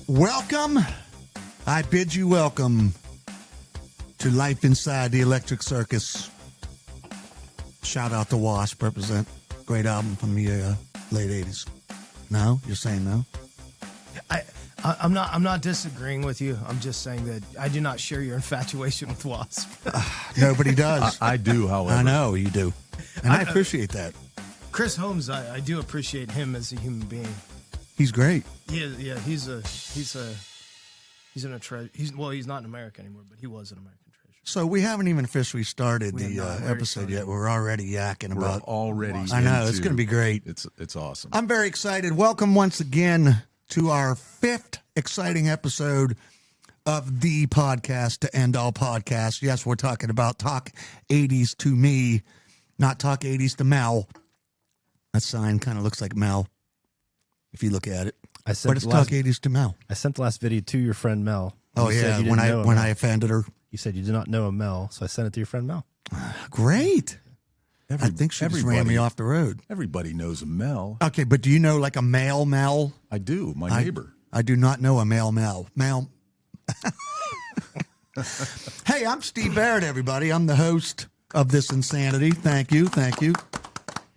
Welcome. I bid you welcome to Life Inside the Electric Circus. Shout out to Wasp, represent. Great album from the late 80s. No? You're saying no? I'm not disagreeing with you. I'm just saying that I do not share your infatuation with Wasp. Nobody does. I do, however. I know you do. And I appreciate that. Chris Holmes, I do appreciate him as a human being. He's great. Yeah, he's not in America anymore, but he was an American treasure. So we haven't even officially started the episode yet. We're already yakking about. Already. I know it's going to be great. It's awesome. I'm very excited. Welcome once again to our 5th exciting episode of the podcast to end all podcasts. Yes, we're talking about Talk 80s to me, not Talk 80s to Mel. That sign kind of looks like Mel if you look at it. But it's Talk 80s to Mel. I sent the last video to your friend Mel. Oh, yeah, when I offended her. You said you did not know a Mel, so I sent it to your friend Mel. Great. I think she just ran me off the road. Everybody knows a Mel. Okay, but do you know like a male Mel? I do, my neighbor. I do not know a male Mel. Mel. Hey, I'm Steve Barrett, everybody. I'm the host of this insanity. Thank you.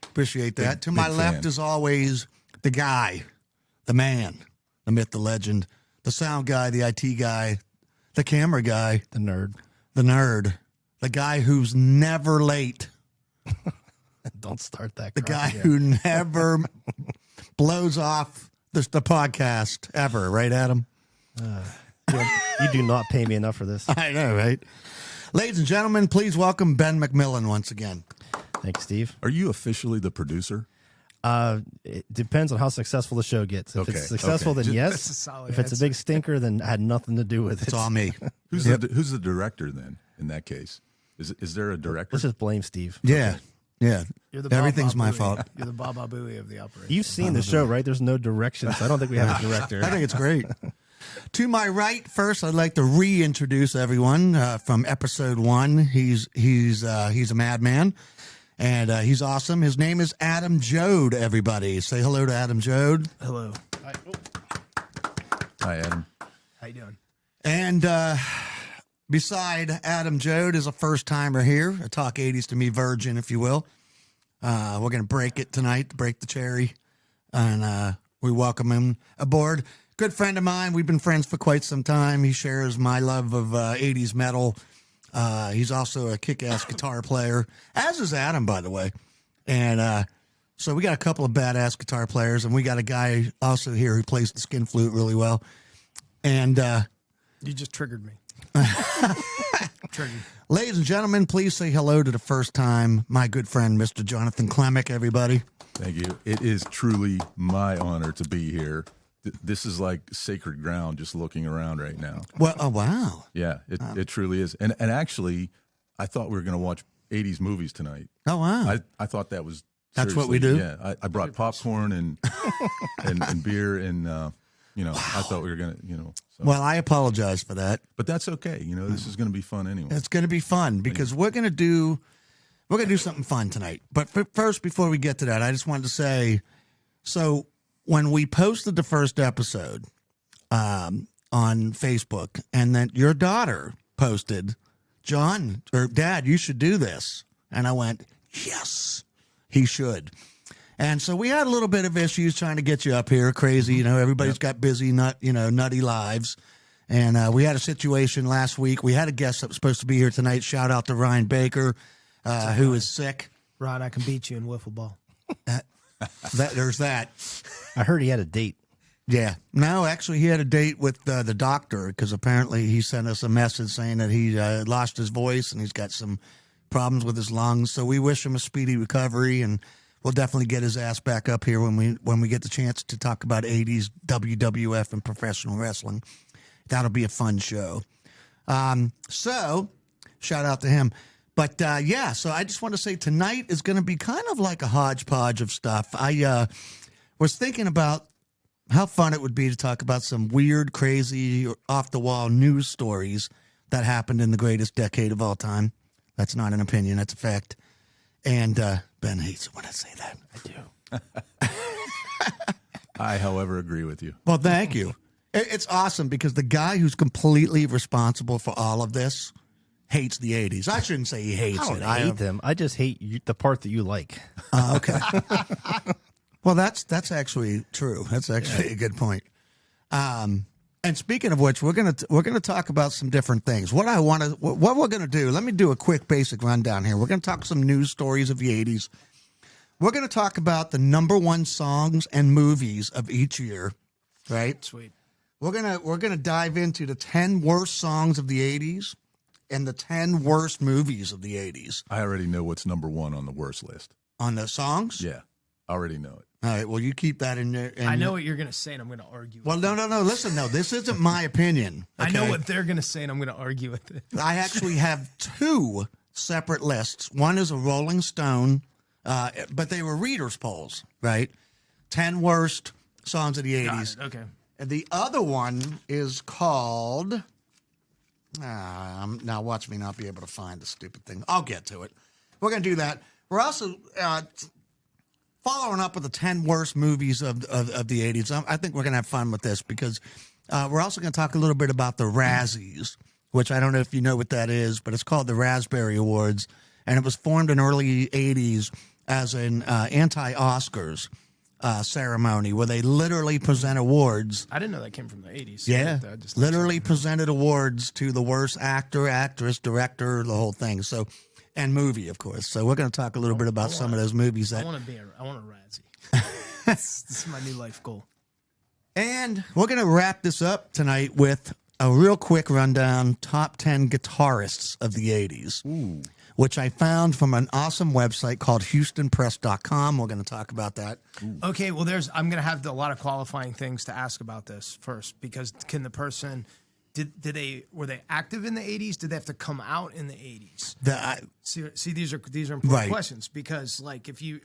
Appreciate that. To my left, as always, the guy, the man, the myth, the legend, the sound guy, the IT guy, the camera guy, The nerd, the guy who's never late, don't start that. the guy who never blows off the podcast ever, right, Adam? You do not pay me enough for this. I know, right? Ladies and gentlemen, please welcome Ben McMillan once again. Thanks, Steve. Are you officially the producer? It depends on how successful the show gets. If it's successful, then yes. That's a solid If it's a big stinker, then I had nothing to do with it. It's all me. Who's the director then? In that case, is there a director? Let's just blame Steve. Yeah. You're the Everything's Baba my Booey. fault. You're the Baba Booey of the operation. You've seen the show, right? There's no direction, so I don't think we have a director. I think it's great. To my right, first, I'd like to reintroduce everyone from episode 1. He's a madman, and he's awesome. His name is Adam Joad, everybody. Say hello to Adam Joad. Hello. Hi, Adam. How you doing? And beside Adam Joad is a first-timer here, a Talk 80s to me virgin, if you will. We're going to break it tonight, break the cherry, and we welcome him aboard. Good friend of mine. We've been friends for quite some time. He shares my love of 80s metal. He's also a kick-ass guitar player, as is Adam, by the way. And so we got a couple of badass guitar players, and we got a guy also here who plays the skin flute really well. And You just triggered me. Triggered. Ladies and gentlemen, please say hello to the first time, my good friend, Mr. Jonathan Kilmek, everybody. Thank you. It is truly my honor to be here. This is like sacred ground just looking around right now. Well, oh, wow. Yeah, it truly is. And actually, I thought we were going to watch 80s movies tonight. Oh, wow. I thought that was That's what we do? Yeah, I brought popcorn and beer and, I thought we were going to, So. Well, I apologize for that. But that's okay. This is going to be fun anyway. It's going to be fun because we're going to do something fun tonight. But first, before we get to that, I just wanted to say, so when we posted the first episode on Facebook, and then your daughter posted, John or Dad, you should do this, and I went, yes, he should. And so we had a little bit of issues trying to get you up here. Crazy, everybody's got busy, nutty lives. And we had a situation last week. We had a guest that was supposed to be here tonight. Shout out to Ryan Baker, who is sick. Ron, I can beat you in wiffle ball. There's that. I heard he had a date. Yeah. No, actually, he had a date with the doctor because apparently he sent us a message saying that he lost his voice and he's got some problems with his lungs. So we wish him a speedy recovery, and we'll definitely get his ass back up here when we get the chance to talk about 80s WWF and professional wrestling. That'll be a fun show. So shout out to him. But yeah, so I just want to say tonight is going to be kind of like a hodgepodge of stuff. I was thinking about how fun it would be to talk about some weird, crazy, off the wall news stories that happened in the greatest decade of all time. That's not an opinion, that's a fact. And Ben hates it when I say that. I do. I, however, agree with you. Well, thank you. It's awesome because the guy who's completely responsible for all of this hates the 80s. I shouldn't say he hates I it. don't hate them. I just hate the part that you like. Okay. Well, that's actually true. That's actually a good point. And speaking of which, we're gonna talk about some different things. What we're gonna do? Let me do a quick basic rundown here. We're gonna talk some news stories of the 80s. We're gonna talk about the #1 songs and movies of each year. Right. Sweet. We're gonna dive into the 10 worst songs of the 80s and the 10 worst movies of the 80s. I already know what's #1 on the worst list. On the songs? Yeah, I already know it. All right, well, you keep that in there. I know what you're going to say, and I'm going to argue Well, with it. no. Listen, no, this isn't my opinion. I know okay? what they're going to say, and I'm going to argue with it. I actually have 2 separate lists. One is a Rolling Stone, but they were readers' polls, right? 10 worst songs of the 80s. Got it, okay. And the other one is called... now watch me not be able to find the stupid thing. I'll get to it. We're going to do that. We're also following up with the 10 worst movies of the 80s. I think we're going to have fun with this because we're also going to talk a little bit about the Razzies, which I don't know if you know what that is, but it's called the Raspberry Awards, and it was formed in early 80s as an anti-Oscars ceremony where they literally present awards. I didn't know that came from the 80s. Yeah, I just literally presented awards to the worst actor, actress, director, the whole thing. So, and movie, of course. So we're going to talk a little bit about some of those movies I that. want a Razzie. This is my new life goal. And we're going to wrap this up tonight with a real quick rundown: top 10 guitarists of the 80s. Ooh. Which I found from an awesome website called HoustonPress.com. We're going to talk about that. Okay, well, I'm going to have a lot of qualifying things to ask about this first, because can the person, were they active in the 80s? Did they have to come out in the 80s? See, these are important Right. questions, because like Eddie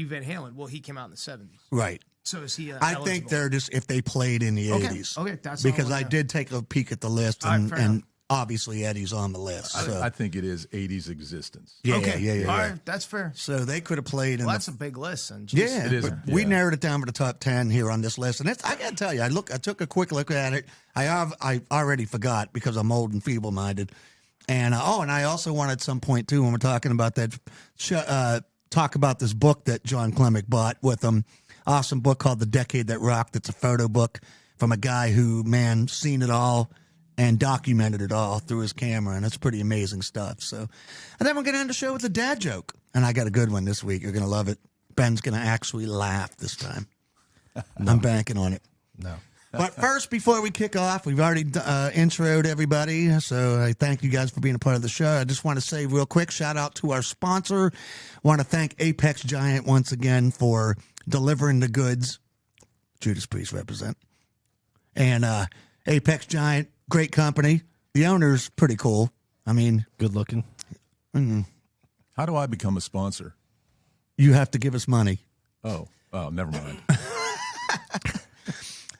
Van Halen, well, he came out in the 70s. Right. So is he I think they're just if they played in the 80s. Okay, that's all because I I know. did take a peek at the list, All right, fair enough. obviously Eddie's on the list. So. I think it is 80s existence. Yeah, Okay, yeah. all right, that's fair. So they could have played in Well, the that's a big list, and yeah, It is, but we yeah. narrowed it down to the top 10 here on this list, and I got to tell you, I took a quick look at it. I already forgot because I'm old and feeble-minded, and and I also wanted at some point too when we're talking about that, talk about this book that Jon Kilmek bought with him. Awesome book called The Decade That Rocked. It's a photo book from a guy who seen it all and documented it all through his camera, and it's pretty amazing stuff. So, and then we're going to end the show with a dad joke, and I got a good one this week. You're going to love it. Ben's going to actually laugh this time. I'm banking on it. No. But first, before we kick off, we've already introed everybody, so I thank you guys for being a part of the show. I just want to say real quick, shout out to our sponsor. Want to thank Apex Giant once again for delivering the goods. Judas Priest represent. And Apex Giant, great company. The owner's pretty cool. I mean, Good looking. How do I become a sponsor? you have to give us money. Oh, never mind.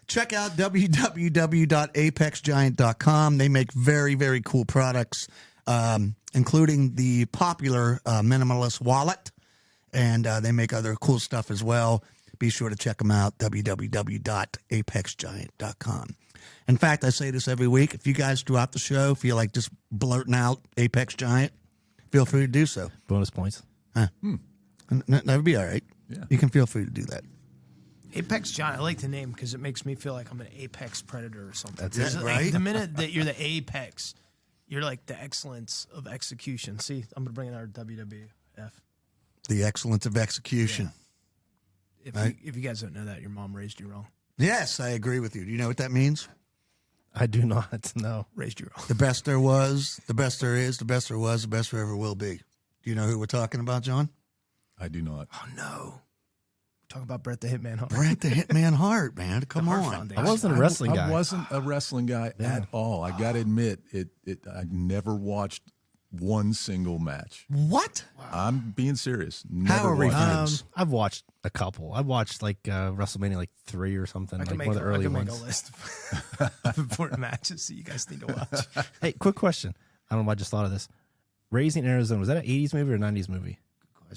Check out www.apexgiant.com. They make very, very cool products, including the popular minimalist wallet, and they make other cool stuff as well. Be sure to check them out, www.apexgiant.com. In fact, I say this every week. If you guys throughout the show feel like just blurting out Apex Giant, feel free to do so. Bonus points. That would be all right. Yeah. You can feel free to do that. Apex Giant, I like the name because it makes me feel like I'm an apex predator or something. That's it, It's like right? the minute that you're the apex, you're like the excellence of execution. See, I'm going to bring in our WWF. The excellence of execution. If you guys don't know that, your mom raised you wrong. Yes, I agree with you. Do you know what that means? I do not know. Raised you wrong. The best there was, the best there is, the best there was, the best there ever will be. Do you know who we're talking about, John? I do not. Oh, no. Talking about Bret the Hitman Hart. Brett the Hitman Hart, man. Come Hart on. Foundation. I wasn't a wrestling guy. I wasn't a wrestling guy at all. I got to admit, I never watched one single match. What? I'm being serious. How are we friends? I've watched a couple. I watched like WrestleMania like 3 or something, like one of the early ones. I can make a list of important matches that you guys need to watch. Hey, quick question. I don't know why I just thought of this. Raising Arizona, was that an 80s movie or 90s movie?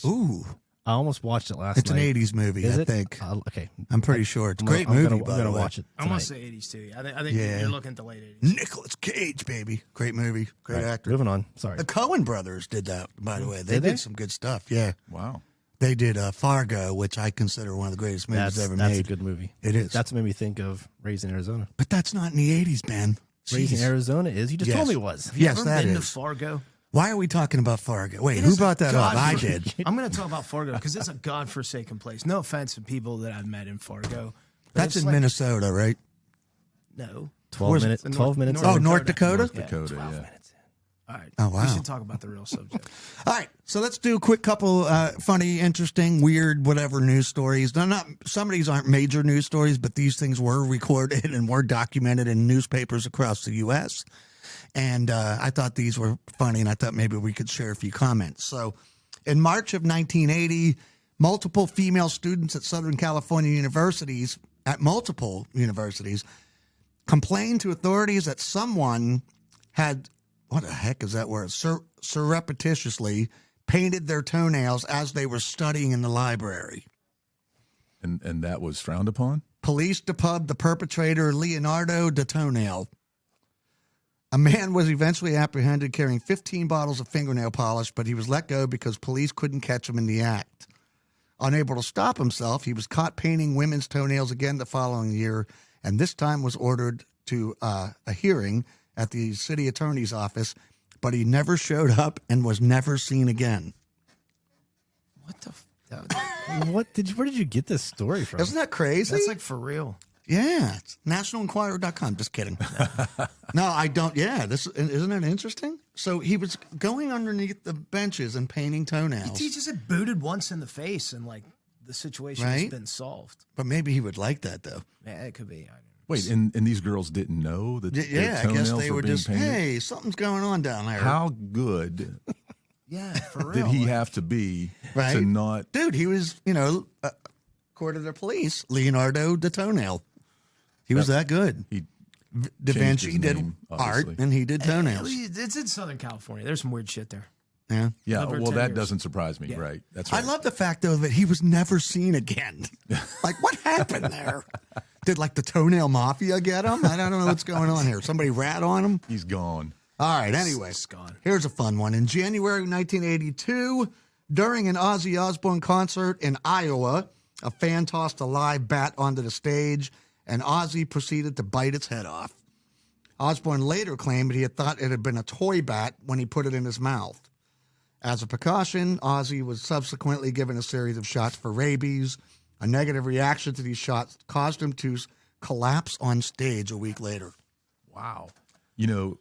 Ooh. I almost watched it last It's night. an 80s movie, Is I it? think. Okay. I'm pretty sure. It's a great movie, I'm by gonna the way. watch it I'm going tonight. to say 80s too. I think you're looking at the late 80s. Nicolas Cage, baby. Great movie. Great Right, actor. moving on. Sorry. The Coen brothers did that, by the way. They Did they? did some good stuff. Yeah. Wow. They did Fargo, which I consider one of the greatest movies ever That's made. a good movie. It is. That's what made me think of Raising Arizona. But that's not in the 80s, man. Raising Jeez. Arizona is? You just Yes. told me it was. Have you Yes, ever that been is. to Fargo? Why are we talking about Fargo? Wait, It who is brought that up? I God- did. I'm going to talk about Fargo because it's a godforsaken place. No offense to people that I've met in Fargo. but That's it's in like- Minnesota, right? No. 12 minutes. North- 12 minutes. North Oh, in. North Dakota? North Dakota, 12 yeah. minutes in. All right. Oh, wow. We should talk about the real subject. All right, so let's do a quick couple funny, interesting, weird, whatever news stories. Some of these aren't major news stories, but these things were recorded and were documented in newspapers across the U.S. And I thought these were funny, and I thought maybe we could share a few comments. So in March of 1980, multiple female students at Southern California universities, complained to authorities that someone had, what the heck is that word, surreptitiously painted their toenails as they were studying in the library. And that was frowned upon? Police depubbed the perpetrator Leonardo the Toenail. A man was eventually apprehended carrying 15 bottles of fingernail polish, but he was let go because police couldn't catch him in the act. Unable to stop himself, he was caught painting women's toenails again the following year, and this time was ordered to a hearing at the city attorney's office, but he never showed up and was never seen again. What the? Where did you get this story from? Isn't that crazy? That's like for real. Yeah, it's nationalenquirer.com. Just kidding. No, I don't. Yeah, isn't that interesting? So he was going underneath the benches and painting toenails. He just had booted once in the face, and like the situation has Right? been solved. But maybe he would like that, though. Yeah, it could be. I don't know. Wait, and these girls didn't know that their Yeah, I guess toenails they were were being just, painted? hey, something's going on down there. How good Yeah, for real. did he Like, have to be Right? to not? Dude, he was, according to the police, Leonardo the Toenail. He was that good. He Da changed Vinci his did name, art, obviously. and he did toenails. It's in Southern California. There's some weird shit there. Yeah. Yeah, Lived for well, 10 that years. doesn't surprise me, Yeah. right? That's I right. love the fact, though, that he was never seen again. Like, what happened there? Did, like, the toenail mafia get him? I don't know what's going on here. Somebody rat on him? He's gone. All right, anyway. It's gone. Here's a fun one. In January 1982, during an Ozzy Osbourne concert in Iowa, a fan tossed a live bat onto the stage, and Ozzy proceeded to bite its head off. Osbourne later claimed that he had thought it had been a toy bat when he put it in his mouth. As a precaution, Ozzy was subsequently given a series of shots for rabies. A negative reaction to these shots caused him to collapse on stage a week later. Wow.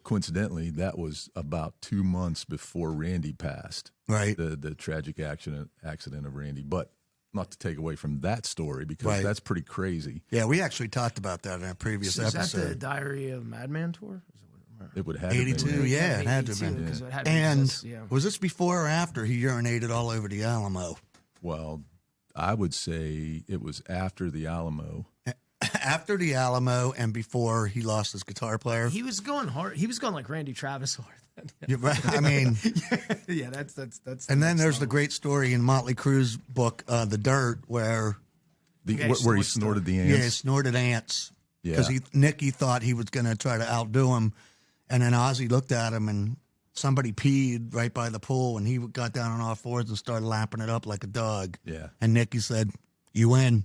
Coincidentally, that was about 2 months before Randy passed. Right. The tragic accident of Randy. But not to take away from that story, because Right. that's pretty crazy. Yeah, we actually talked about that in a previous Is that the episode. Diary of Madman tour? Is it what- It would have to 82, been. yeah, it had to have 82, been. 'cause it had to be And because, yeah. was this before or after he urinated all over the Alamo? Well, I would say it was after the Alamo. After the Alamo and before he lost his guitar player. He was going hard. He was going like Randy Travis hard. You're right. I mean, Yeah, that's. and then there's the great story in Motley Crue's book, The Dirt, where Yeah, Where he snort snorted the he ants. snorted ants because Yeah. Nicky thought he was going to try to outdo him, and then Ozzy looked at him and somebody peed right by the pool, and he got down on all fours and started lapping it up like a dog. Yeah. And Nicky said, "You win."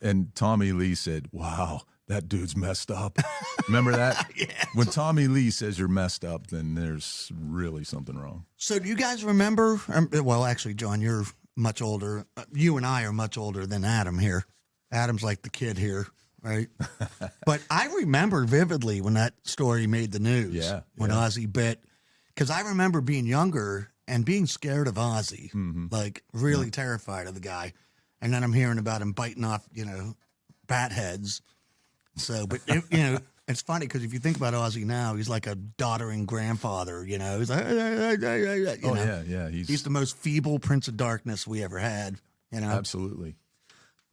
And Tommy Lee said, "Wow, that dude's messed up." Remember that? When Tommy Lee says you're messed up, then there's really something wrong. So do you guys remember? Well, actually, John, you're much older. You and I are much older than Adam here. Adam's like the kid here, right? But I remember vividly when that story made the news. Yeah, When yeah. Ozzy bit. Because I remember being younger and being scared of Ozzy, like really terrified of the guy. And then I'm hearing about him biting off, bat heads. So, but, it's funny because if you think about Ozzy now, he's like a doddering grandfather. You know, he's like, you know? Yeah. He's the most feeble Prince of Darkness we ever had. You know, absolutely.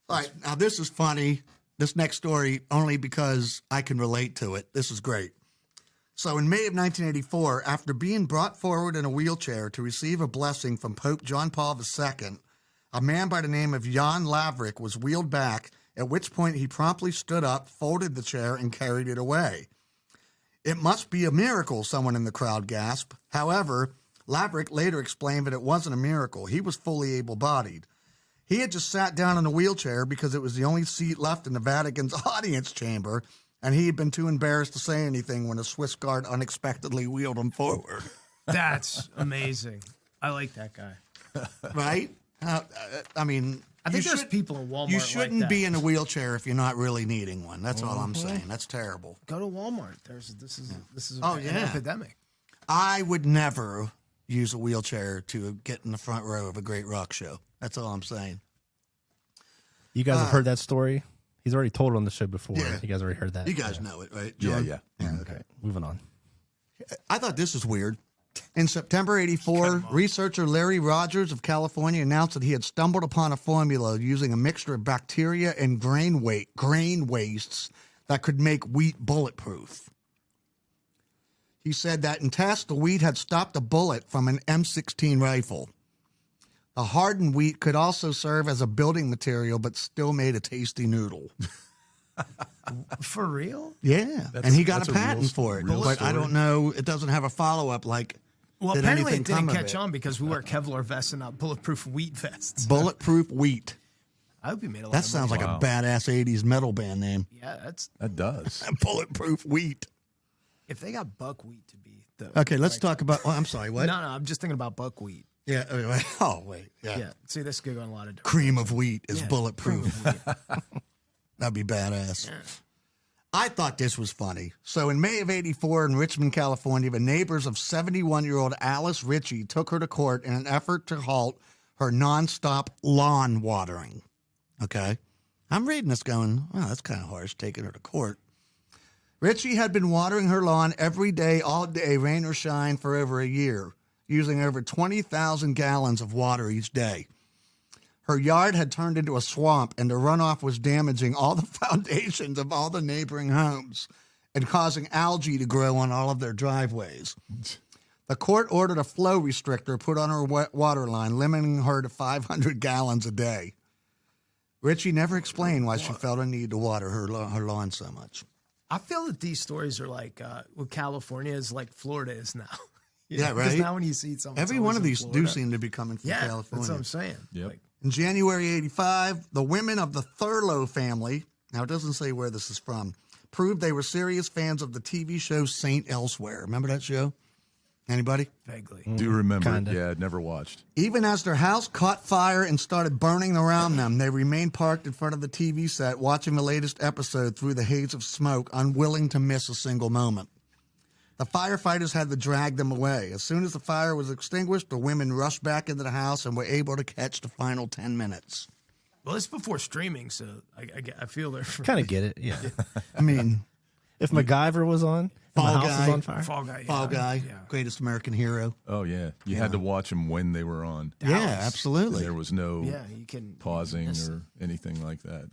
All right, now this is funny. This next story, only because I can relate to it. This is great. So in May of 1984, after being brought forward in a wheelchair to receive a blessing from Pope John Paul II, a man by the name of Jan Lavrik was wheeled back, at which point he promptly stood up, folded the chair, and carried it away. It must be a miracle, someone in the crowd gasped. However, Lavrik later explained that it wasn't a miracle. He was fully able-bodied. He had just sat down in a wheelchair because it was the only seat left in the Vatican's audience chamber, and he had been too embarrassed to say anything when a Swiss guard unexpectedly wheeled him forward. That's amazing. I like that guy. Right? I mean, I think there's people in Walmart. You shouldn't like be in a wheelchair if you're not really needing one. That's all I'm saying. That's terrible. Go to Walmart. This is an epidemic. I would never use a wheelchair to get in the front row of a great rock show. That's all I'm saying. You guys have heard that story? He's already told it on the show before. Yeah. You guys already heard that. You guys know it, right, John? Yeah. Okay, moving on. I thought this was weird. In September 84, researcher Larry Rogers of California announced that he had stumbled upon a formula using a mixture of bacteria and grain wastes that could make wheat bulletproof. He said that in tests, the wheat had stopped a bullet from an M16 rifle. The hardened wheat could also serve as a building material, but still made a tasty noodle. For real? Yeah, and he got a patent for it, but I don't know. It doesn't have a follow-up like. Well, did apparently anything it didn't come of catch on because we wear Kevlar vests and not bulletproof wheat vests. Bulletproof wheat. I hope you made a lot That of sounds money. like a badass 80s metal band name. Yeah, that does. Bulletproof wheat. If they got buckwheat to be the Okay, let's talk about. Oh, I'm sorry. What? No, I'm just thinking about buckwheat. Yeah. Oh, wait. Yeah. Yeah. See, this could go in a lot of different. Cream of wheat is Yeah, bulletproof. cream of wheat. That'd be badass. Yeah. I thought this was funny. So in May of 84 in Richmond, California, the neighbors of 71-year-old Alice Ritchie took her to court in an effort to halt her nonstop lawn watering. Okay? I'm reading this going, oh, that's kind of harsh, taking her to court. Ritchie had been watering her lawn every day, all day, rain or shine, for over a year, using over 20,000 gallons of water each day. Her yard had turned into a swamp, and the runoff was damaging all the foundations of all the neighboring homes and causing algae to grow on all of their driveways. The court ordered a flow restrictor put on her water line, limiting her to 500 gallons a day. Ritchie never explained why she felt a need to water her lawn so much. I feel that these stories are like what California is like Florida is now. Yeah, right? Because now when you see something, Every one of these do seem to be coming from California. That's what I'm saying. Yep. Like, In January 85, the women of the Thurlow family, now it doesn't say where this is from, proved they were serious fans of the TV show St. Elsewhere. Remember that show? Anybody? vaguely. Do remember Kinda. it. Yeah, I'd never watched. Even as their house caught fire and started burning around them, they remained parked in front of the TV set watching the latest episode through the haze of smoke, unwilling to miss a single moment. The firefighters had to drag them away. As soon as the fire was extinguished, the women rushed back into the house and were able to catch the final 10 minutes. Well, it's before streaming, so I feel they're Kind of get it, yeah. I mean, If MacGyver was on, and the Fall house Guy. was on fire. Fall Guy. Fall Guy, Yeah. greatest American hero. Oh yeah, you had to watch them when they were on. Yeah, absolutely. There was no Yeah, you can pausing or anything like that.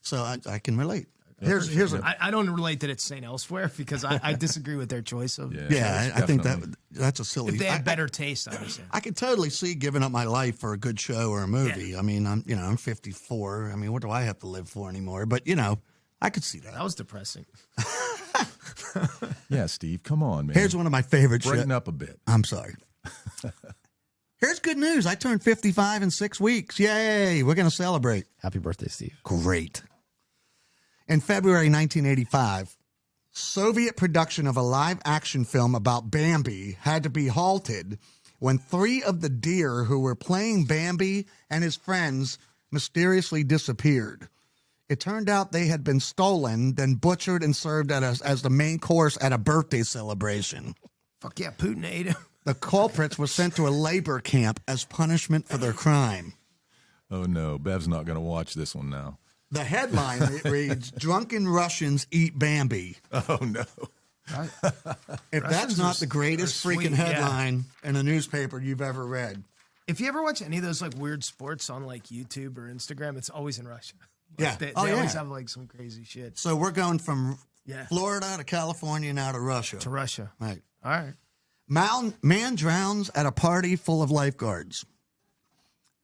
So I can relate. Here's I don't relate that it's St. Elsewhere because I disagree with their choice of. Yeah. I think definitely. that's a silly. If they had better taste, I would say. I could totally see giving up my life for a good show or a movie. I mean, I'm 54. I mean, what do I have to live for anymore? But I could see that. That was depressing. Yeah, Steve, come on, man. Here's one of my favorite shows. Brighten up a bit. I'm sorry. Here's good news. I turned 55 in 6 weeks. Yay! We're going to celebrate. Happy birthday, Steve. Great. In February 1985, Soviet production of a live-action film about Bambi had to be halted when 3 of the deer who were playing Bambi and his friends mysteriously disappeared. It turned out they had been stolen, then butchered and served as the main course at a birthday celebration. Fuck yeah, Putin ate him. The culprits were sent to a labor camp as punishment for their crime. Oh no, Bev's not going to watch this one now. The headline it reads, "Drunken Russians eat Bambi." Oh no! If that's not the greatest freaking sweet, headline in a newspaper you've ever read. If you ever watch any of those like weird sports on like YouTube or Instagram, it's always in Russia. Yeah. They Oh, always yeah. have like some crazy shit. So we're going from Yeah. Florida to California now to Russia. To Russia. Right. All right. Man drowns at a party full of lifeguards.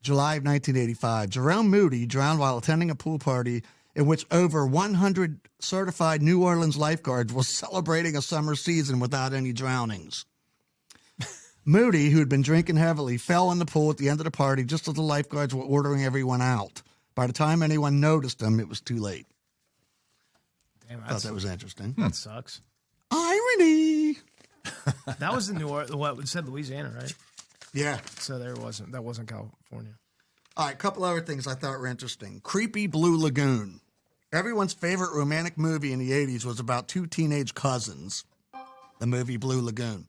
July of 1985. Jerome Moody drowned while attending a pool party in which over 100 certified New Orleans lifeguards were celebrating a summer season without any drownings. Moody, who had been drinking heavily, fell in the pool at the end of the party just as the lifeguards were ordering everyone out. By the time anyone noticed him, it was too late. Damn, I thought that was interesting. that sucks. Irony. That was in New Orleans. What it said Louisiana, right? Yeah. So that wasn't California. All right, a couple other things I thought were interesting. Creepy Blue Lagoon. Everyone's favorite romantic movie in the 80s was about two teenage cousins. The movie Blue Lagoon.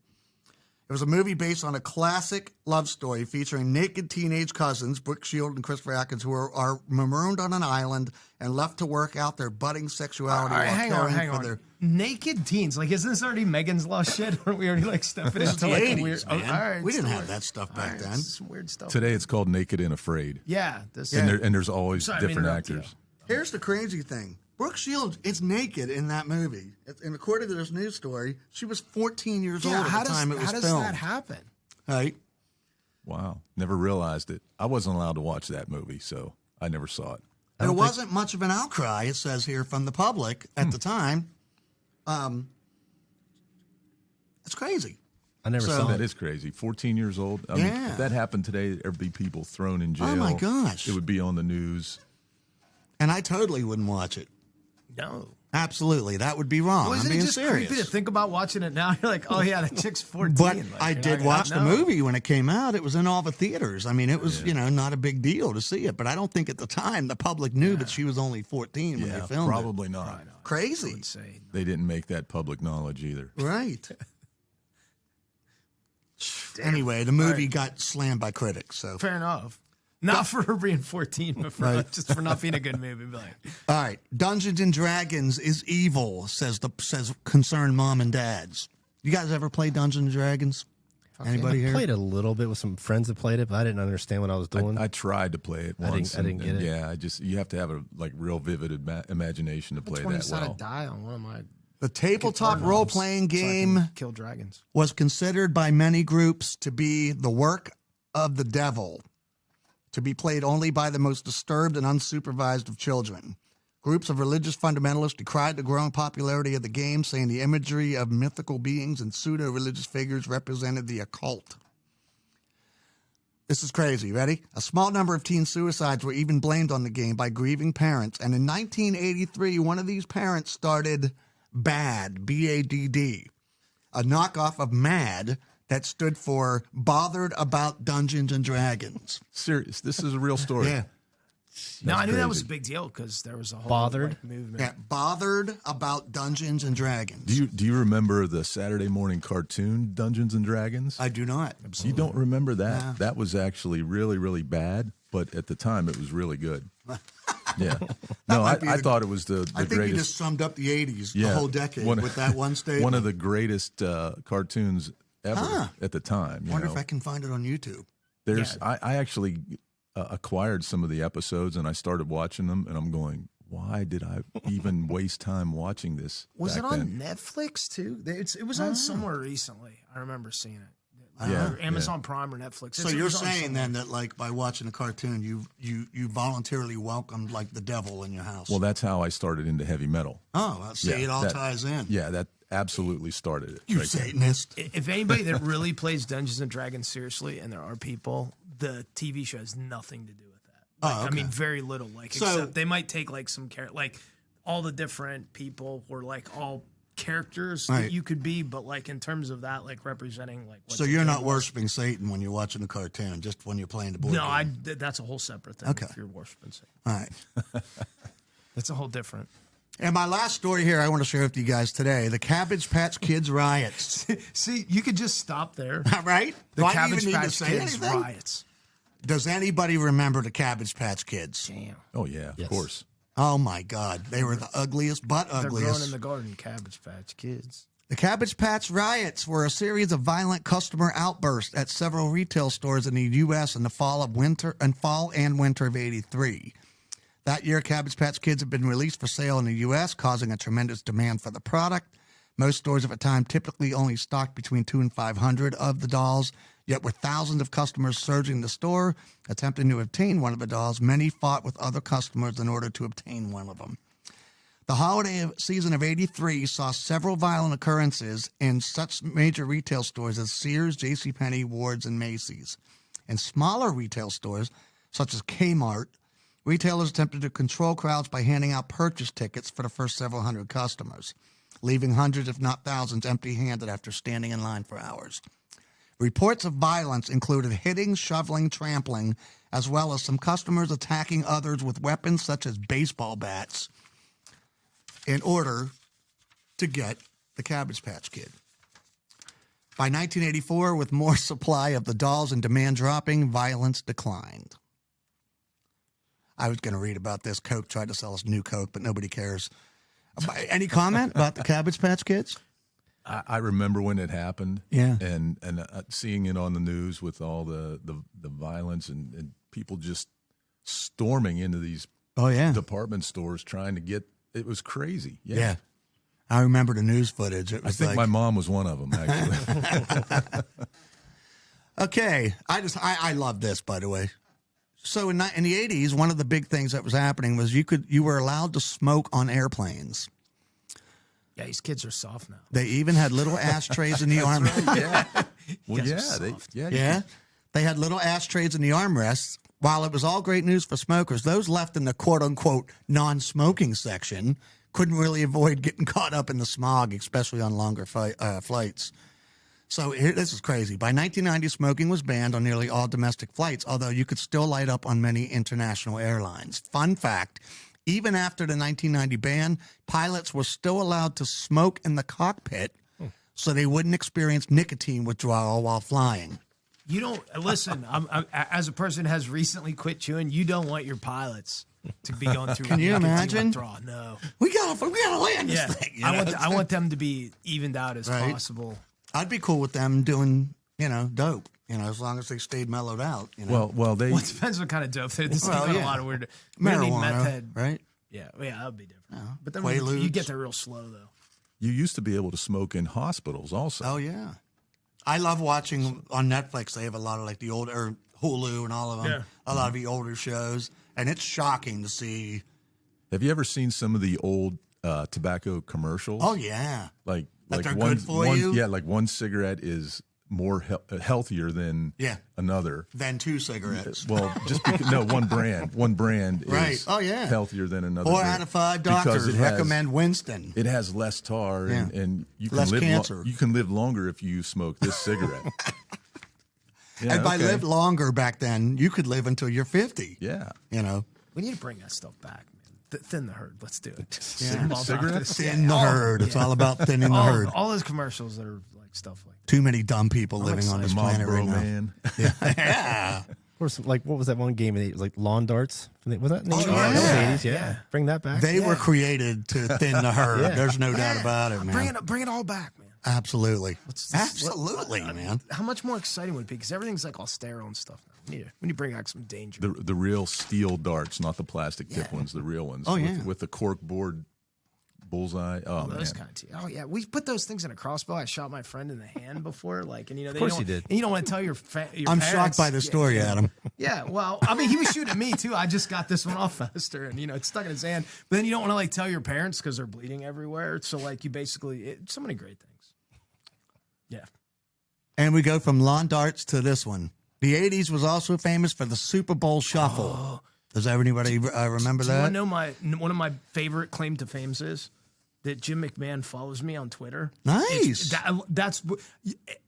It was a movie based on a classic love story featuring naked teenage cousins, Brooke Shield and Christopher Atkins, who are marooned on an island and left to work out their budding sexuality. All right, while hang caring on. for their... Naked teens. Like, isn't this already Megan's Law shit? Aren't we already like stepping It's into the like 80s, a weird? man. Oh, all right, we didn't still have that stuff back all right, then. Some weird stuff. Today it's called Naked and Afraid. Yeah. This. And there's always Sorry, I didn't different interrupt you. actors. Here's the crazy thing. Brooke Shields is naked in that movie. And according to this news story, she was 14 years old at the time it was how does filmed. that happen? Right? Wow, never realized it. I wasn't allowed to watch that movie, so I never saw it. There wasn't much of an outcry, it says here, from the public at the time. It's crazy. I never So- saw That it. is crazy. 14 years old. I mean, Yeah. if that happened today, there'd be people thrown in jail. Oh, my gosh. It would be on the news. And I totally wouldn't watch it. No. Absolutely. That would be wrong. Wasn't I'm it being just serious. creepy to think about watching it now? You're like, oh yeah, the chick's 14. But Like, I you're did not watch the gonna know. movie when it came out. It was in all the theaters. I mean, it was, not a big deal to see it. But I don't think at the time the public knew that she was only 14 when they Yeah, filmed probably not. it. Crazy. Insane. They didn't make that public knowledge either. Right. Anyway, the movie got slammed by critics. So, Fair enough. Not for her being 14, but for just for not being a good movie. Be like, all right, Dungeons and Dragons is evil, says concerned mom and dads. You guys ever play Dungeons and Dragons? Anybody I here? played a little bit with some friends that played it, but I didn't understand what I was doing. I tried to play it once. I didn't get it. Yeah, you have to have a real vivid imagination to play when that I well. die on one of my The tabletop guitar role-playing knobs so I game can kill dragons. was considered by many groups to be the work of the devil, to be played only by the most disturbed and unsupervised of children. Groups of religious fundamentalists decried the growing popularity of the game, saying the imagery of mythical beings and pseudo-religious figures represented the occult. This is crazy. Ready? A small number of teen suicides were even blamed on the game by grieving parents. And in 1983, one of these parents started BADD, B-A-D-D, a knockoff of MAD that stood for Bothered About Dungeons and Dragons. Serious. This is a real story. Yeah. No, I knew that was a crazy. big deal because there was a whole Bothered? like, movement. Yeah, Bothered About Dungeons and Dragons. Do you remember the Saturday morning cartoon Dungeons and Dragons? I do not. You don't remember that? No. That was actually really, really bad, but at the time it was really good. Yeah. No, might be I the- thought it was the I think greatest. you just summed up the 80s, the whole decade, with that one statement. One of the greatest cartoons ever at the time. I wonder if I can find it on YouTube. I actually acquired some of the episodes and I started watching them, and I'm going, why did I even waste time watching this? Was it back on then? Netflix too? It was on somewhere recently. I remember seeing it. Yeah, Either Amazon Prime or Netflix. So you're saying then that, like, by watching a cartoon, you voluntarily welcomed, like, the devil in your house? Well, that's how I started into heavy metal. oh, well, see, it all that- ties in. Yeah, that absolutely started it. You right there. Satanist. If anybody that really plays Dungeons and Dragons seriously, and there are people, the TV show has nothing to do with that. Like, Oh, okay. I mean, very little. Like, So- except they might take like some like all the different people were like all characters Right. that you could be, but like in terms of that, like representing like. What So the you're game not was. worshiping Satan when you're watching a cartoon, just when you're playing the board No, game? that's a whole separate thing. Okay. If you're worshiping Satan, All right. that's a whole different. And my last story here I want to share with you guys today, the Cabbage Patch Kids riots. See, you could just stop there. Right? The Do I Cabbage even need to Patch say Kids anything? riots. Does anybody remember the Cabbage Patch Kids? Damn. Oh, yeah, of Yes. course. Oh my God, they were the ugliest, but They're ugliest. growing in the garden, Cabbage Patch Kids. The Cabbage Patch riots were a series of violent customer outbursts at several retail stores in the U.S. in the fall and winter of '83. That year, Cabbage Patch Kids had been released for sale in the U.S., causing a tremendous demand for the product. Most stores at the time typically only stocked between 200 and 500 of the dolls, yet with thousands of customers surging the store, attempting to obtain one of the dolls, many fought with other customers in order to obtain one of them. The holiday season of '83 saw several violent occurrences in such major retail stores as Sears, JCPenney, Ward's, and Macy's. In smaller retail stores, such as Kmart, retailers attempted to control crowds by handing out purchase tickets for the first several hundred customers, leaving hundreds, if not thousands, empty-handed after standing in line for hours. Reports of violence included hitting, shoveling, trampling, as well as some customers attacking others with weapons such as baseball bats in order to get the Cabbage Patch Kid. By 1984, with more supply of the dolls and demand dropping, violence declined. I was going to read about this. Coke tried to sell us new Coke, but nobody cares. Any comment about the Cabbage Patch Kids? I remember when it happened. Yeah. And seeing it on the news with all the violence and people just storming into these department stores trying to get. It was crazy. Yeah. I remember the news footage. It was I think my mom was one of them, actually. Okay. I love this, by the way. So in the 80s, one of the big things that was happening was you were allowed to smoke on airplanes. Yeah, these kids are soft now. They even had little ashtrays in the armrests. Yeah. Well, yeah. They had little ashtrays in the armrests. While it was all great news for smokers, those left in the quote-unquote non-smoking section couldn't really avoid getting caught up in the smog, especially on longer flights. So this is crazy. By 1990, smoking was banned on nearly all domestic flights, although you could still light up on many international airlines. Fun fact, even after the 1990 ban, pilots were still allowed to smoke in the cockpit so they wouldn't experience nicotine withdrawal while flying. You don't listen. I'm as a person who has recently quit chewing, you don't want your pilots to be going through. Can you imagine? Withdrawal. No, we gotta land this thing. You know? I want them to be evened out as possible. I'd be cool with them doing, dope. As long as they stayed mellowed out. Well, it depends what kind of dope. There's a lot of weird marijuana, meth head, right? Yeah, that would be different. But then Quaaludes. you get there real slow though. You used to be able to smoke in hospitals also. Oh yeah. I love watching on Netflix. They have a lot of like the old or Hulu and all of them. Yeah. A lot of the older shows, and it's shocking to see. Have you ever seen some of the old tobacco commercials? Oh yeah, like they're one, good for you. Yeah, like one cigarette is more healthier than another. Than two cigarettes. Well, just because, one brand is healthier than another. 4 out of 5 doctors recommend Winston. It has less tar and you can less live cancer. You can live longer if you smoke this cigarette. And by live longer back then, you could live until you're 50. Yeah. We need to bring that stuff back, man. Thin the herd. Let's do it. Cigarettes? Thin the herd. It's all about thinning the herd. All those commercials that are like stuff like that. Too many dumb people living on this planet right now. Man. Yeah. Or some, what was that one game? It was like lawn darts. Was that in the 80s? yeah. That was 80s, yeah. Bring that back. They were created to thin the herd. There's no doubt about it, man. Bring it all back, man. Absolutely. Absolutely, man. How much more exciting would it be? Because everything's like all sterile and stuff now. We need to bring back some danger. The real steel darts, not the plastic tip ones, the real ones. Oh, yeah. With the cork board bullseye. Oh, man. Those kind of Oh, yeah. We put those things in a crossbow. I shot my friend in the hand before. Of course you did. And you don't want to tell your I'm parents. shocked by the story, Adam. Yeah, well, I mean, he was shooting at me, too. I just got this one off faster, and, it's stuck in his hand. But then you don't want to, tell your parents because they're bleeding everywhere. So, you basically, so many great things. Yeah. And we go from lawn darts to this one. The 80s was also famous for the Super Bowl Shuffle. Oh. Does anybody remember that? Do you want to know one of my favorite claim to fames is? That Jim McMahon follows me on Twitter. Nice.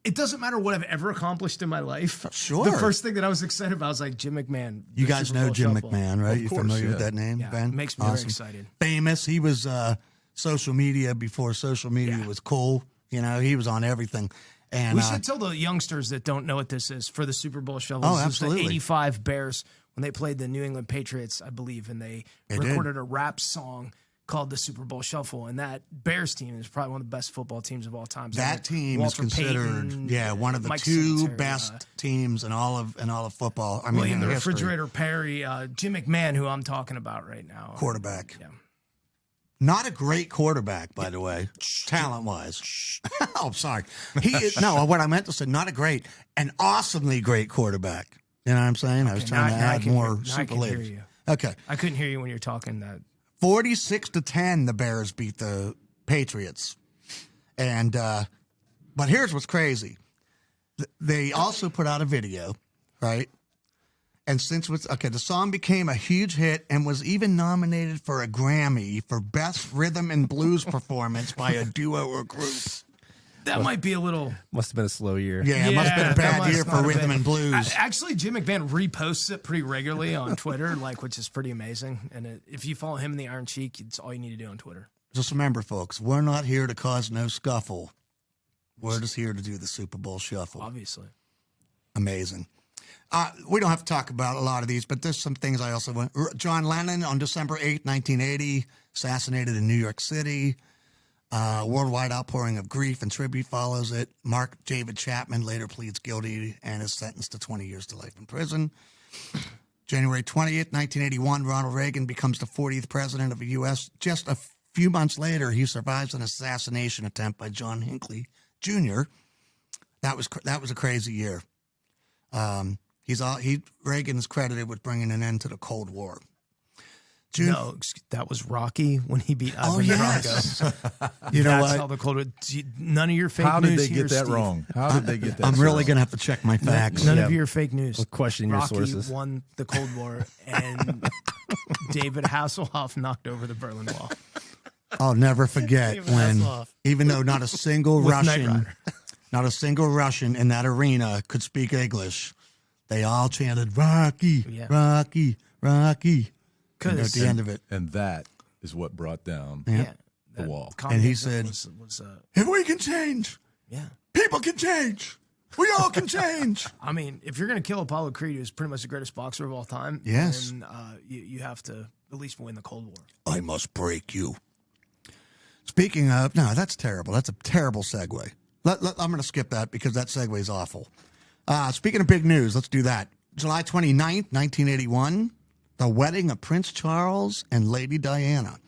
It doesn't matter what I've ever accomplished in my life. Sure. The first thing that I was excited about was Jim McMahon. You guys know Jim McMahon, right? You familiar with that name, Yeah, Ben? it makes me very excited. Famous. He was social media before social media was cool. He was on everything. And we should tell the youngsters that don't know what this is for the Super Bowl Shuffle. Oh, this absolutely. Is the 85 Bears when they played the New England Patriots, I believe, and they recorded a rap song called the Super Bowl Shuffle. And that Bears team is probably one of the best football teams of all time. So that team Walter is considered, Payton, one of the Mike two Singletary, best teams in all of football. I mean, William the history. Refrigerator Perry, Jim McMahon, who I'm talking about right now. Quarterback. Yeah. Not a great quarterback, by the way, talent-wise. Oh, sorry. He is, no, what I meant to say, not a great, an awesomely great quarterback. You know what I'm saying? Okay, I was trying to add more superlatives. Okay. I couldn't hear you when you're talking that. 46-10, the Bears beat the Patriots. And, but here's what's crazy. They also put out a video, right? And the song became a huge hit and was even nominated for a Grammy for Best Rhythm and Blues Performance by a duo or group. That might be a little... Must have been a slow year. Yeah, it must have been a bad year for rhythm and blues. Actually, Jim McMahon reposts it pretty regularly on Twitter, which is pretty amazing. And if you follow him in the Iron Cheek, it's all you need to do on Twitter. Just remember, folks, we're not here to cause no scuffle. We're just here to do the Super Bowl Shuffle. Obviously. Amazing. We don't have to talk about a lot of these, but there's some things I also want. John Lennon on December 8, 1980, assassinated in New York City. Worldwide outpouring of grief and tribute follows it. Mark David Chapman later pleads guilty and is sentenced to 20 years to life in prison. January 20th, 1981, Ronald Reagan becomes the 40th president of the U.S. Just a few months later, he survives an assassination attempt by John Hinckley Jr. That was a crazy year. Reagan is credited with bringing an end to the Cold War. No, that was Rocky when he beat Ivan yes. Drago. You know That's what? how the Cold War. None of your fake news. How did they get that Steve. wrong? How did they get that? I'm really going to have to check my facts. None of your fake news. We'll question your Rocky sources. won the Cold War, and David Hasselhoff knocked over the Berlin Wall. I'll never forget when, even though not a single Russian in that arena could speak English, they all chanted Rocky, Rocky, Rocky. At the end of it, and that is what brought down the wall. And he said, "If we can change, people can change. We all can change." I mean, if you're going to kill Apollo Creed, who's pretty much the greatest boxer of all time, then you have to at least win the Cold War. I must break you. Speaking of, no, that's terrible. That's a terrible segue. I'm going to skip that because that segue is awful. Speaking of big news, let's do that. July 29th, 1981, the wedding of Prince Charles and Lady Diana.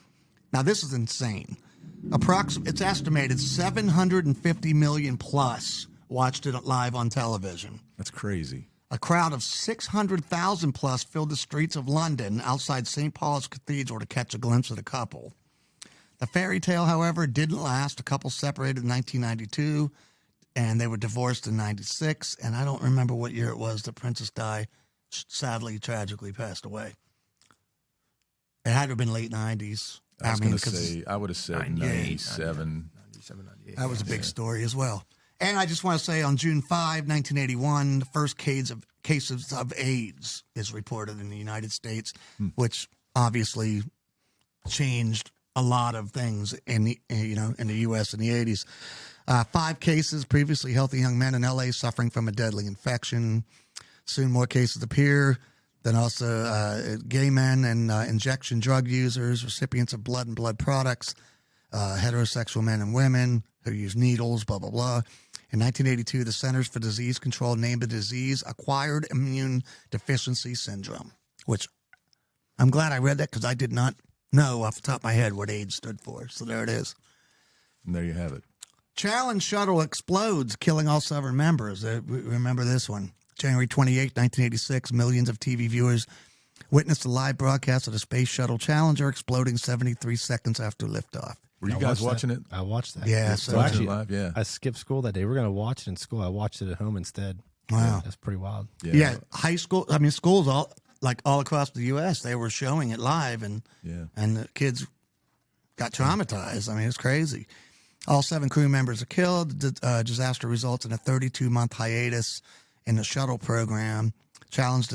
Now, this is insane. It's estimated 750 million plus watched it live on television. That's crazy. A crowd of 600,000 plus filled the streets of London outside St. Paul's Cathedral to catch a glimpse of the couple. The fairy tale, however, didn't last. The couple separated in 1992, and they were divorced in 96. And I don't remember what year it was the Princess Di sadly, tragically passed away. It had to have been late 90s. I would have said 97. 98. That was a big story as well. And I just want to say on June 5, 1981, the first cases of AIDS is reported in the United States, which obviously changed a lot of things in the U.S. in the 80s. 5 cases, previously healthy young men in L.A. suffering from a deadly infection. Soon more cases appear. Then also gay men and injection drug users, recipients of blood and blood products, heterosexual men and women who use needles, blah, blah, blah. In 1982, the Centers for Disease Control named the disease Acquired Immune Deficiency Syndrome, which I'm glad I read that because I did not know off the top of my head what AIDS stood for. So there it is. And there you have it. Challenge shuttle explodes, killing all 7 members. Remember this one. January 28, 1986, millions of TV viewers witnessed a live broadcast of the Space Shuttle Challenger exploding 73 seconds after liftoff. Were you guys watching it? I watched that. Yeah. So actually, live? Yeah. I skipped school that day. We were going to watch it in school. I watched it at home instead. Wow. That's pretty wild. Yeah. High school, schools all across the U.S., they were showing it live, and the kids got traumatized. I mean, it's crazy. All 7 crew members are killed. The disaster results in a 32-month hiatus in the shuttle program. Challenger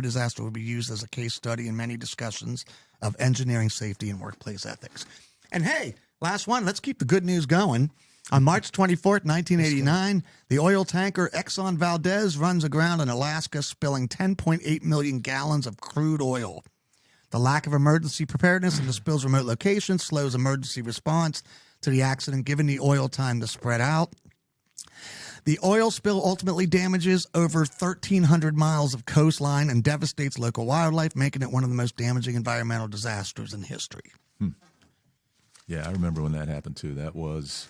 disaster will be used as a case study in many discussions of engineering safety and workplace ethics. And hey, last one, let's keep the good news going. On March 24th, 1989, the oil tanker Exxon Valdez runs aground in Alaska, spilling 10.8 million gallons of crude oil. The lack of emergency preparedness in the spill's remote location slows emergency response to the accident, giving the oil time to spread out. The oil spill ultimately damages over 1,300 miles of coastline and devastates local wildlife, making it one of the most damaging environmental disasters in history. Yeah, I remember when that happened too. That was,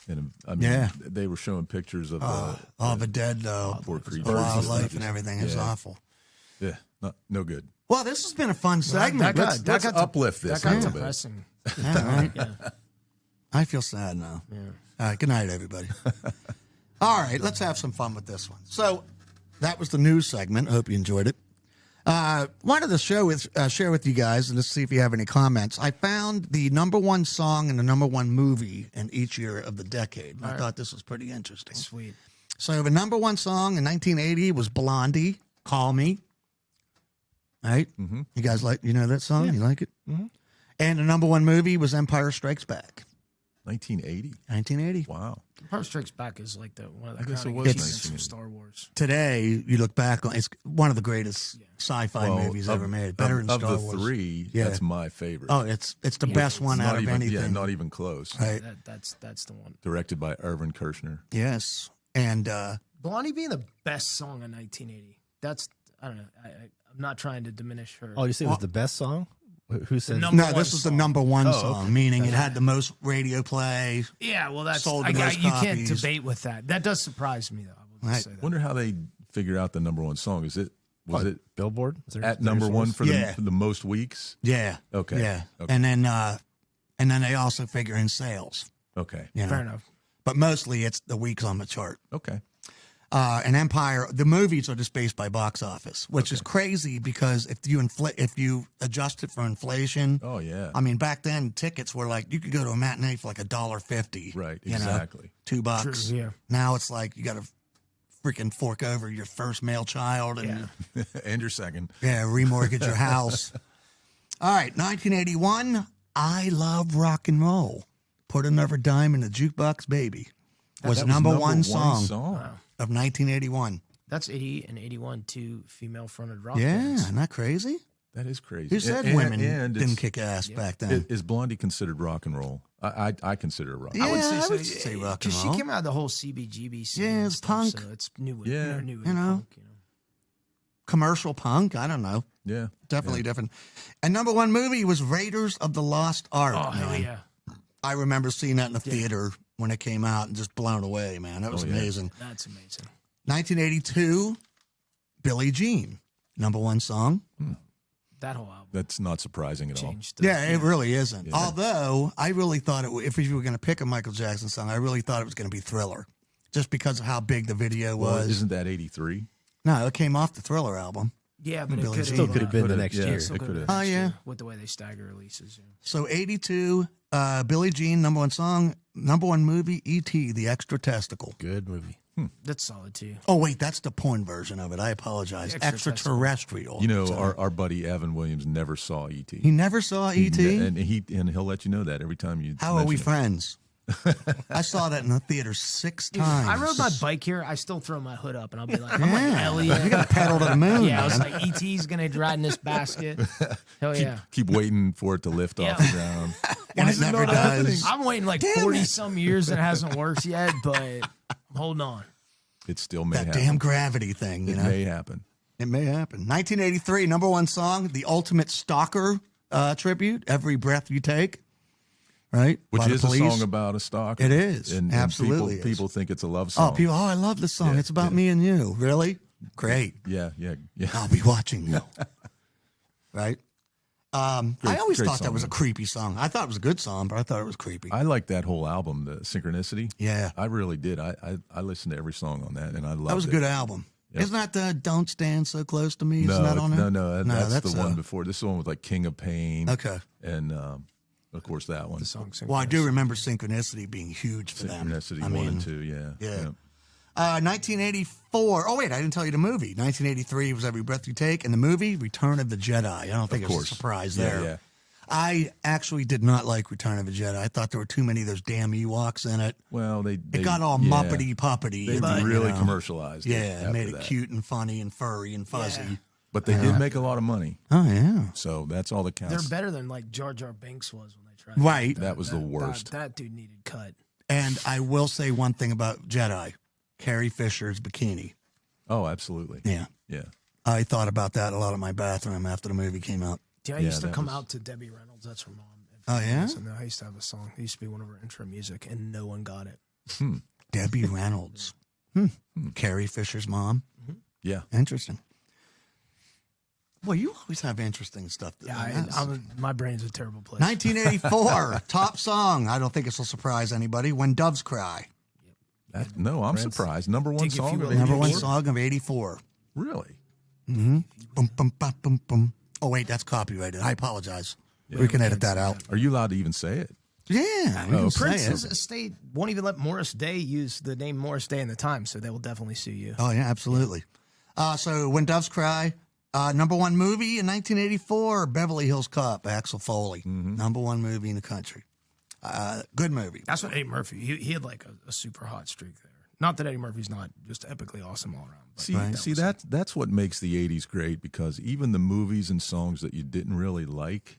they were showing pictures of the dead wildlife and everything. It's awful. Yeah, no good. Well, this has been a fun segment. Let's uplift this. That got depressing. Yeah, right? Yeah. I feel sad now. Yeah. All right, good night, everybody. All right, let's have some fun with this one. So that was the news segment. I hope you enjoyed it. Wanted to share with you guys and to see if you have any comments. I found the #1 song and the #1 movie in each year of the decade. I thought this was pretty interesting. Sweet. So the #1 song in 1980 was Blondie, "Call Me." Right? Mm-hmm. You guys you know that song? Yeah. You like it? Mm-hmm. And the #1 movie was Empire Strikes Back. 1980. 1980. Wow. Empire Strikes Back is like one of the crowning Star Wars. Today, you look back on it's one of the greatest sci-fi movies ever made. Better than Star Wars. Of the three, that's my favorite. Oh, it's the best one out of anything. Yeah, not even close. Right. That's the one. Directed by Irvin Kershner. Yes. And Blondie being the best song in 1980. That's I don't know. I'm not trying to diminish her. Oh, you say it was the best song? Who said no? This is the #1 song, meaning it had the most radio play. Yeah, well, that's sold the most you copies. can't debate with that. That does surprise me, though. I wonder how they figure out the #1 song. Was it Billboard at #1 for the most weeks? Yeah. Okay. Yeah. Okay. And then they also figure in sales. Okay. Fair enough. But mostly it's the weeks on the chart. Okay. And Empire, the movies are just based by box office, which is crazy because if you adjust it for inflation. Oh yeah. I mean, back then tickets were like you could go to a matinee for like $1.50. Right. Exactly. $2. True, yeah. Now it's like you got to freaking fork over your first male child and and your second. Yeah, remortgage your house. All right, 1981. I Love Rock and Roll. Put another dime in the jukebox, baby. Was the #1 song. Wow. Of 1981. That's 80 and 81, two female-fronted rock Yeah, bands. isn't that crazy? That is crazy. Who said women didn't kick ass back then? Is Blondie considered rock and roll? I consider it rock. Yeah, I would say so. Say rock and roll. She came out of the whole CBGB scene. Yeah, it's punk. So it's new. Yeah, new you know, punk, commercial punk. I don't know. Yeah, definitely different. And #1 movie was Raiders of the Lost Ark. Oh hell yeah! I remember seeing that in the theater when it came out and just blown away. Man, that was amazing. That's amazing. 1982, Billie Jean, #1 song. That whole album. That's not surprising at all. It really isn't. Yeah. Although I really thought if you were going to pick a Michael Jackson song, I really thought it was going to be Thriller, just because of how big the video was. Isn't that 83? No, it came off the Thriller album. Yeah, but Billie it Jean. could have been the next year. It could have. Oh yeah, with the way they stagger releases. Yeah. So 82, Billie Jean, #1 song, #1 movie, E.T. the Extra Testicle. Good movie. That's solid too. Oh wait, that's the porn version of it. I apologize. Extraterrestrial. You know, our buddy Evan Williams never saw E.T. He never saw E.T. And he'll let you know that every time you. How are we mention it. friends? I saw that in the theater 6 times. I rode my bike here. I still throw my hood up and I'll be like, I'm like Elliot. You got to pedal to the moon. Yeah, I was like, E.T.'s going to ride in this basket. Hell yeah. Keep waiting for it to lift off the ground. And it never does. I'm waiting like 40-some years and it hasn't worked yet, but I'm holding on. It still may happen. That damn gravity thing, you know? It may happen. It may happen. 1983, #1 song, the Ultimate Stalker tribute, Every Breath You Take. Right? Which is a song about a stalker. It is. And absolutely. people think it's a love song. Oh, I love this song. It's about me and you. Really? Great. Yeah. I'll be watching you. Right? I always thought that was a creepy song. I thought it was a good song, but I thought it was creepy. I like that whole album, the Synchronicity. Yeah. I really did. I listened to every song on that, and I loved it. That was a good album. Yep. Isn't that the Don't Stand So Close to Me? Isn't that on there? No, that's the one before. This is the one with like King of Pain. Okay. And of course that one. The song Well, I do remember Synchronicity being huge for them. Synchronicity 1 and 2, yeah. 1984. Oh, wait, I didn't tell you the movie. 1983 was Every Breath You Take. And the movie, Return of the Jedi. I don't think it's a surprise there. I actually did not like Return of the Jedi. I thought there were too many of those damn Ewoks in it. Well, it got all muppety puppety. They really commercialized. Yeah, made it cute and funny and furry and fuzzy. Yeah. But they did make a lot of money. Oh yeah. So that's all that counts. They're better than like Jar Jar Binks was when they tried. Right. That was the worst. That dude needed cut. And I will say one thing about Jedi, Carrie Fisher's bikini. Oh, absolutely. Yeah. Yeah. I thought about that a lot in my bathroom after the movie came out. Yeah, I used to come out to Debbie Reynolds. That's her mom. Oh, yeah? So I used to have a song. It used to be one of her intro music, and no one got it. Debbie Reynolds. Carrie Fisher's mom. Mm-hmm. Yeah. Interesting. Well, you always have interesting stuff. My brain's a terrible place. 1984, top song. I don't think this will surprise anybody. When Doves Cry. No, I'm surprised. Number one song of 84? Number one song of 84. Really? Mm-hmm. Boom, boom, bop, boom, boom. Oh, wait, that's copyrighted. I apologize. Yeah, we can edit that out. Are you allowed to even say it? Yeah. Prince's estate won't even let Morris Day use the name Morris Day in the Times, so they will definitely sue you. Oh, yeah, absolutely. So When Doves Cry, number one movie in 1984, Beverly Hills Cop, Axel Foley. Mm-hmm. Number one movie in the country. Good movie. That's what Eddie Murphy, he had like a super hot streak there. Not that Eddie Murphy's not just epically awesome all around. See, that's what makes the 80s great, because even the movies and songs that you didn't really like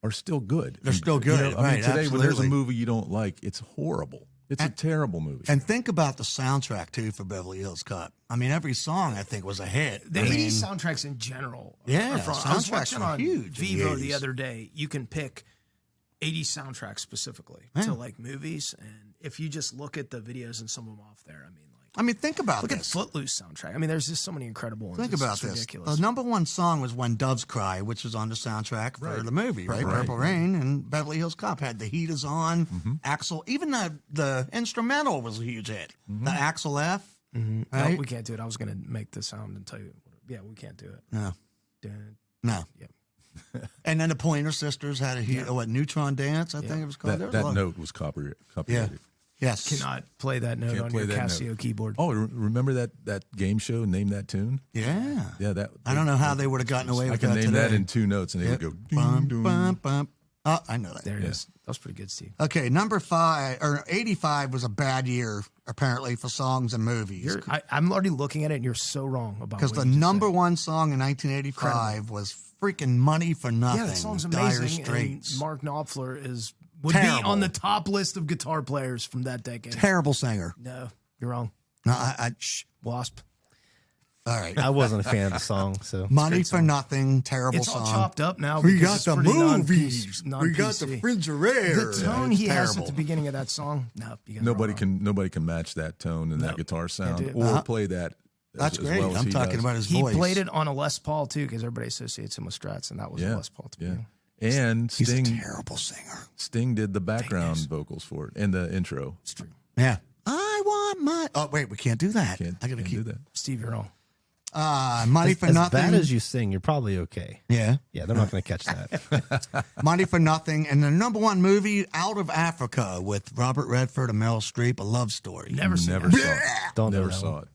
are still good. They're still good. You know, I mean, today when there's a movie you don't like, it's horrible. It's a terrible movie. And think about the soundtrack, too, for Beverly Hills Cop. I mean, every song, I think, was a hit. The 80s soundtracks in general. Yeah, I was watching on huge Vivo the other day. You can pick 80s soundtracks specifically to like movies, and if you just look at the videos and some of them off there, I mean, think about look at Footloose soundtrack. I mean, there's just so many incredible ones. Think about this. Ridiculous. The number one song was When Doves Cry, which was on the soundtrack for the movie, right? Purple Rain, and Beverly Hills Cop had The Heat Is On, Axel. Even the instrumental was a huge hit. The Axel F. Right? No, we can't do it. I was going to make the sound and tell you. Yeah, we can't do it. No. No. Yep. And then the Pointer Sisters had a Neutron Dance, I think it was called. That note was copyrighted. Yeah. Yes. Cannot play that note on your Casio keyboard. Oh, remember that game show, Name That Tune? Yeah. Yeah, I don't know how they would have gotten away with that. I can name today. that in two notes, and they would go bum, bum, bum. Oh, I know that. There it is. That was pretty good, Steve. Okay, number 85 was a bad year, apparently, for songs and movies. I'm already looking at it, and you're so wrong about because the number one song in 1985 was freaking Money for Nothing. Yeah, that song's amazing. And Mark Knopfler would be on the top list of guitar players from that decade. Terrible singer. No, you're wrong. No, Wasp. All right. I wasn't a fan of the song. So Money for Nothing, terrible song. It's all chopped up now. We got the movies. We got the refrigerator. The tone he has at the beginning of that song. No, nobody can match that tone and that guitar sound or play that. That's great. Well I'm talking about his voice. He played it on a Les Paul too, because everybody associates him with Strats, and that was a Les Paul to me. And he's a terrible singer. Sting did the background vocals for it and the intro. It's true. Yeah. I want my. Oh wait, we can't do that. I got to keep that. Steve, you're wrong. Money for Nothing. As bad as you sing, you're probably okay. Yeah. Yeah, they're not going to catch that. Money for Nothing, and the number one movie, Out of Africa, with Robert Redford and Meryl Streep, a love story. Never saw it. Never saw it.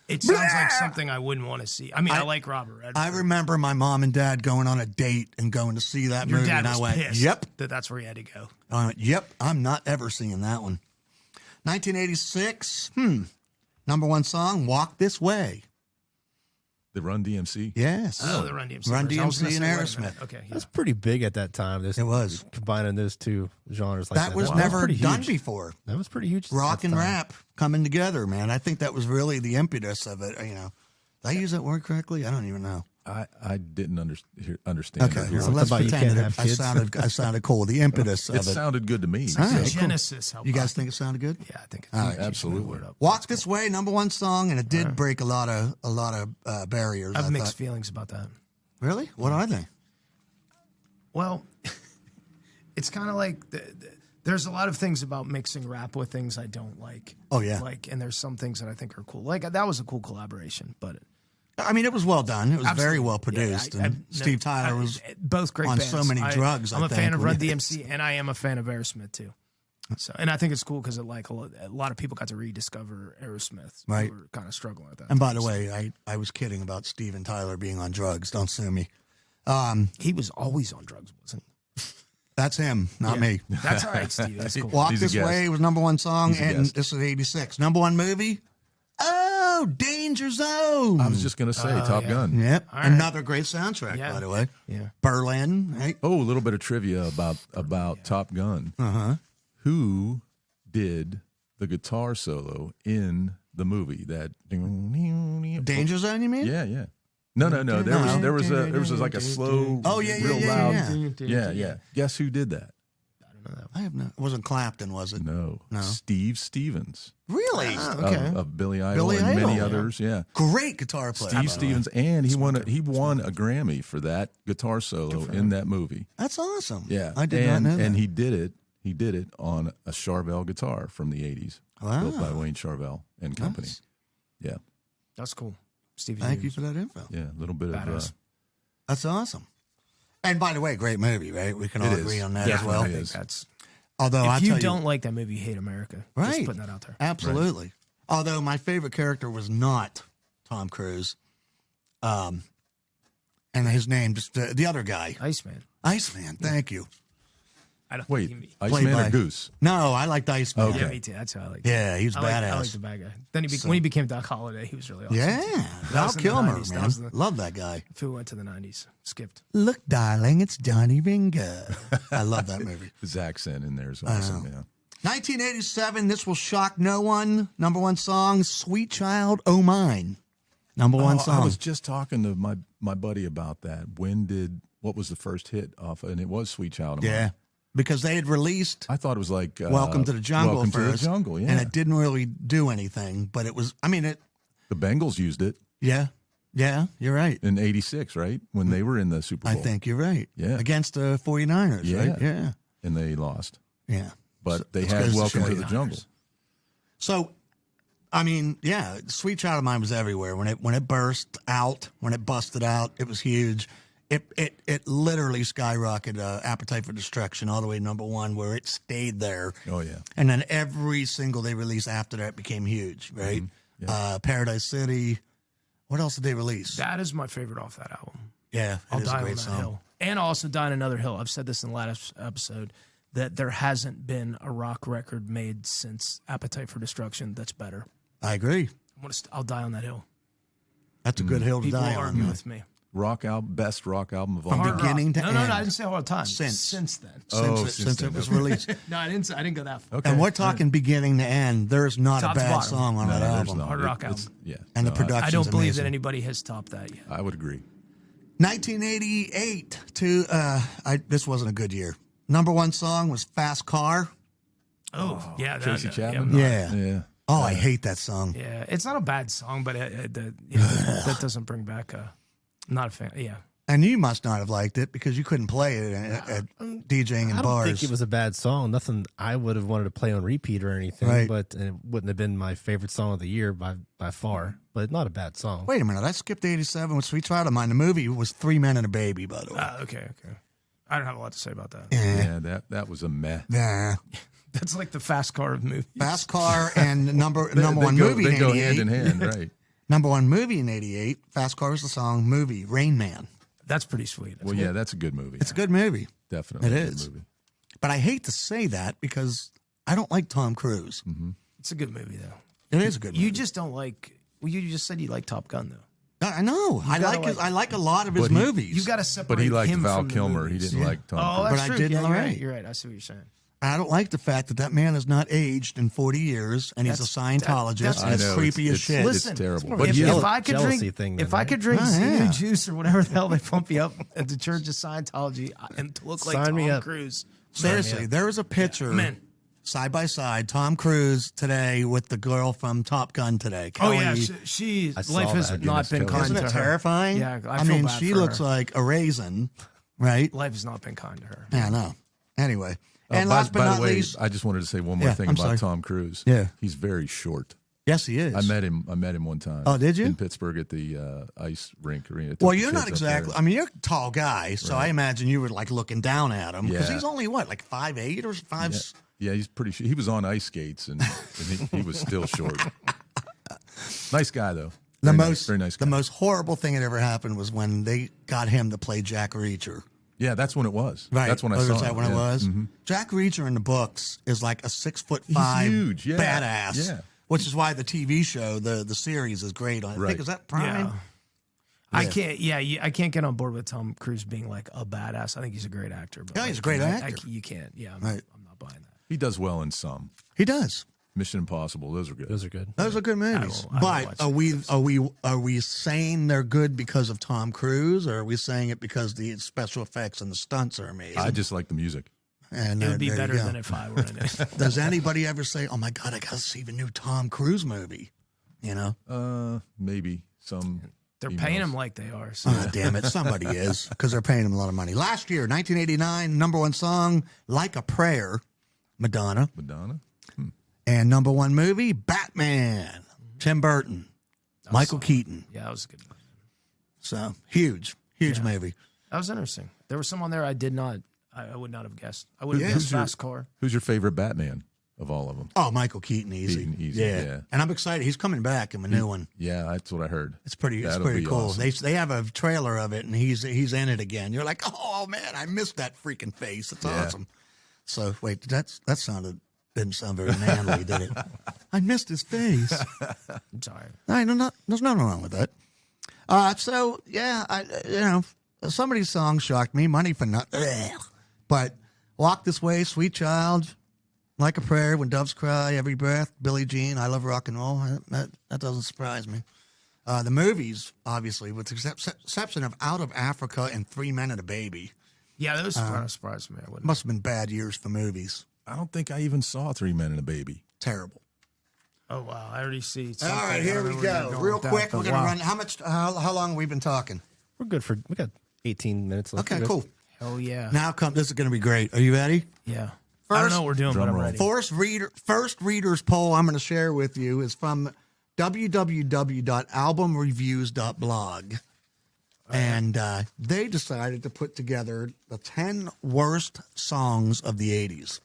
It sounds like something I wouldn't want to see. I mean, I like Robert Redford. I remember my mom and dad going on a date and going to see that movie. Your dad and was I went, pissed yep. That's where he had to go. I went, yep, I'm not ever seeing that one. 1986, number one song, Walk This Way. The Run DMC? Yes. Oh, the Run DMC. Run DMC and Aerosmith. Okay. Yeah. That's pretty big at that time. It was. Combining those two genres like that. That was never done before. That was pretty huge. Rock and rap coming together, man. I think that was really the impetus of it. Did I use that word correctly? I don't even know. I didn't understand. Okay, it. well, let's pretend that I sounded cool. The impetus of it. It sounded good to me. Genesis. Cool. You guys think it sounded good? Yeah, I think it's absolutely. Walk This Way, number one song, and it did break a lot of barriers. I have mixed feelings about that. Really? What are they? Well, it's kind of like there's a lot of things about mixing rap with things I don't like. Oh yeah. And there's some things that I think are cool. Like that was a cool collaboration, but. I mean, it was well done. It was very well produced. Yeah, Steve Tyler was both great on bands. so many drugs. I'm a fan of Run DMC, and I am a fan of Aerosmith too. So, and I think it's cool because a lot of people got to rediscover Aerosmith. Right, who were kind of struggling with that. And by the way, I was kidding about Steven Tyler being on drugs. Don't sue me. He was always on drugs, wasn't he? That's him, not me. That's all right, Steve. That's cool. Walk He's a This guest. Way was #1 song, He's a and guest. this is 86. #1 movie? Oh, Danger Zone. I was just going to say Top Gun. Yep. All right. Another great soundtrack, Yeah. by the way. Yeah. Berlin. Right? Oh, a little bit of trivia about Top Gun. Who did the guitar solo in the movie? That Danger Zone, you mean? Yeah. No. There was like a slow, Oh, yeah, real yeah, loud. yeah. Yeah. Guess who did that? I have no. It wasn't Clapton, was it? No. No. Steve Stevens Really? Okay. of Billy Idol Billy and Idol, many yeah. others. Yeah. Great guitar player. Steve Stevens, and he won a Grammy for that guitar solo in that movie. That's awesome. Yeah, I did not know that. And he did it on a Charvel guitar from the 80s, Wow. built by Wayne Charvel and Company. Nice. Yeah, That's cool. Steve. Thank you for that info. yeah, a little bit Badass. of That's awesome. And by the way, great movie, right? We can all It agree is. on that Yeah, as well. it I think is. that's. Although I If you tell don't like that movie, you hate America. Right. Just putting that out there. absolutely. Although my favorite character was not Tom Cruise, and his name just the other guy, Iceman. Iceman. Thank you. I don't wait, think he- Iceman by- or Goose? No, I liked Iceman. Okay. Yeah, me too. That's how I like. Yeah, he was I badass. like the bad guy. Then when he became Doc Holliday, he was really awesome. Yeah, That Val was in the Kilmer, 90s. That man. was the- Love that guy. If we went to the 90s, skipped. Look, darling, it's Johnny Ringo. I love that movie. His accent in there is awesome. Yeah. 1987, this will shock no one. #1 song, Sweet Child O' Mine. #1 song. I was just talking to my buddy about that. What was the first hit off? And it was Sweet Child of Mine. Yeah, because they had released I thought it was like Welcome to the Jungle Welcome first. to the Jungle, yeah. And it didn't really do anything, but it was, The Bengals used it yeah, you're right. in '86, right? When they were in the Super I Bowl. think you're right. Yeah. Against the 49ers, right? Yeah. And they lost. Yeah. But they It's had goes to Welcome show to you. the Jungle. So, Sweet Child of Mine was everywhere. When it burst out, when it busted out, it was huge. It literally skyrocketed Appetite for Destruction all the way to #1, where it stayed there. Oh, yeah. And then every single they released after that became huge, right? Paradise City. What else did they release? That is my favorite off that album. Yeah, I'll it is a die on great that song. hill. And I'll also die on another hill. I've said this in the last episode that there hasn't been a rock record made since Appetite for Destruction that's better. I agree. I'll die on that hill. That's a good hill to People die argue on. with me. Best rock album of all From time. beginning to no, end. I didn't say all the time. Since then. Since it was released. No, I didn't go that far. Okay. And we're talking beginning to end. There's not Top a to bad bottom. song on that there's album. not. Hard rock It's- album. Yeah. And the No, production. I don't believe that anybody has topped that yet. I would agree. 1988 to this wasn't a good year. #1 song was Fast Car. Oh, yeah. Tracy that, Chapman? Yeah. Oh, I hate that song. Yeah, it's not a bad song, but that doesn't bring back not a fan. Yeah. And you must not have liked it because you couldn't play it at DJing in I don't bars. think it was a bad song. Nothing I would have wanted to play on repeat or anything. Right. But it wouldn't have been my favorite song of the year by far. But not a bad song. Wait a minute. I skipped 87 with Sweet Child of Mine. The movie was 3 Men and a Baby, by the way. Okay. I don't have a lot to say about that. Yeah, that was a meh. Nah. That's like the fast car of movies. Fast Car and number They one go, movie They in go 88. hand in hand, right? #1 movie in 88. Fast Car was the song. Movie, Rain Man. That's pretty sweet. Well, yeah, that's a good movie. It's a good movie. Definitely It a good is. movie. But I hate to say that because I don't like Tom Cruise. It's a good movie, though. It is a good movie. You just don't like. Well, you just said you like Top Gun, though. I know. I like a lot of his But he- movies. You got to separate. But he liked him Val from the Kilmer. He movies. didn't like Tom Oh, Cruise. that's But I true. didn't Yeah, you're like- right. You're right. I see what you're saying. I don't like the fact that man has not aged in 40 years and he's a Scientologist that's- and it's I know, creepy as it's- shit. Listen, it's terrible. probably But a yeah, if I could jealousy drink, thing if then, I could drink Oh, yeah. Senior juice or whatever the hell they pump you up at the Church of Scientology and to look like Sign me Tom up. Cruise. Seriously, there was a picture Man. side by side, Tom Cruise today with the girl from Top Gun today. Oh yeah, Kelly. she I saw life has that. not been Kelly. kind Isn't to it her. terrifying? Yeah, I I feel mean, bad she for looks her. like a raisin, right? Life has not been kind to her. Yeah, I know. Anyway, and by last but the not way, least, I just wanted to say one more Yeah, thing I'm about sorry. Tom Cruise. Yeah. He's very short. yes, he is. I met him one time. Oh, did you? In Pittsburgh at the ice rink arena. Took Well, the you're not kids up there. exactly. I mean, you're a tall guy, so I imagine you were like looking down at him because Yeah. he's only what, like 5'8" or 5. Yeah, he's pretty. He was on ice skates and he was still short. Nice guy though. The Very most nice, very nice guy. The most horrible thing that ever happened was when they got him to play Jack Reacher. Yeah, that's when it was. Right. That's when I saw Is that it. when it was? Mm-hmm. Jack Reacher in the books is like a 6'5" huge, yeah. badass. Yeah. Which is why the TV show, the series, is great. I think is that Prime. Yeah. I can't. Yeah, I can't get on board with Tom Cruise being like a badass. I think he's a great actor. But Yeah, he's a great actor. You can't. Yeah, I'm not buying that. He does well in some. He does. Mission Impossible. Those are good. Those are good. Those are good movies. I will But are we saying they're good because of Tom Cruise, or are we saying it because the special effects and the stunts are amazing? I just like the music. And It would be better than if I were in it. Does anybody ever say, "Oh my God, I got to see the new Tom Cruise movie"? You know, Maybe some. They're paying him like they are. So. oh, damn it, somebody is, because they're paying him a lot of money. Last year, 1989, #1 song, "Like a Prayer," Madonna. Madonna. And #1 movie, Batman, Tim Burton, Michael Keaton. Yeah, that was a good movie. So huge movie. That was interesting. There was some on there I would not have guessed. I would have guessed Fast Car. Who's your favorite Batman of all of them? Oh, Michael Keaton, easy. Yeah. And I'm excited. He's coming back in the new one. Yeah, that's what I heard. It's pretty cool. Awesome. They have a trailer of it, and he's in it again. You're like, oh man, I missed that freaking face. It's awesome. So wait, didn't sound very manly, did it? I missed his face. I'm sorry. There's nothing wrong with that. So yeah, some of these songs shocked me. Money for nothing, but "Walk This Way," "Sweet Child," "Like a Prayer," "When Doves Cry," "Every Breath," Billie Jean, "I Love Rock and Roll." That doesn't surprise me. The movies, obviously, with the exception of "Out of Africa" and "3 Men and a Baby." Yeah, those surprised me. I wouldn't. Must have been bad years for movies. I don't think I even saw 3 Men and a Baby. Terrible. Oh wow, I already see. All right, here we go. Real quick, we're gonna run. How long have we been talking? We're good we got 18 minutes left. Okay, cool. Oh yeah. Now this is going to be great. Are you ready? Yeah. I don't know what we're doing, but I'm ready. First readers poll I'm going to share with you is from www.albumreviews.blog. And they decided to put together the 10 worst songs of the 80s.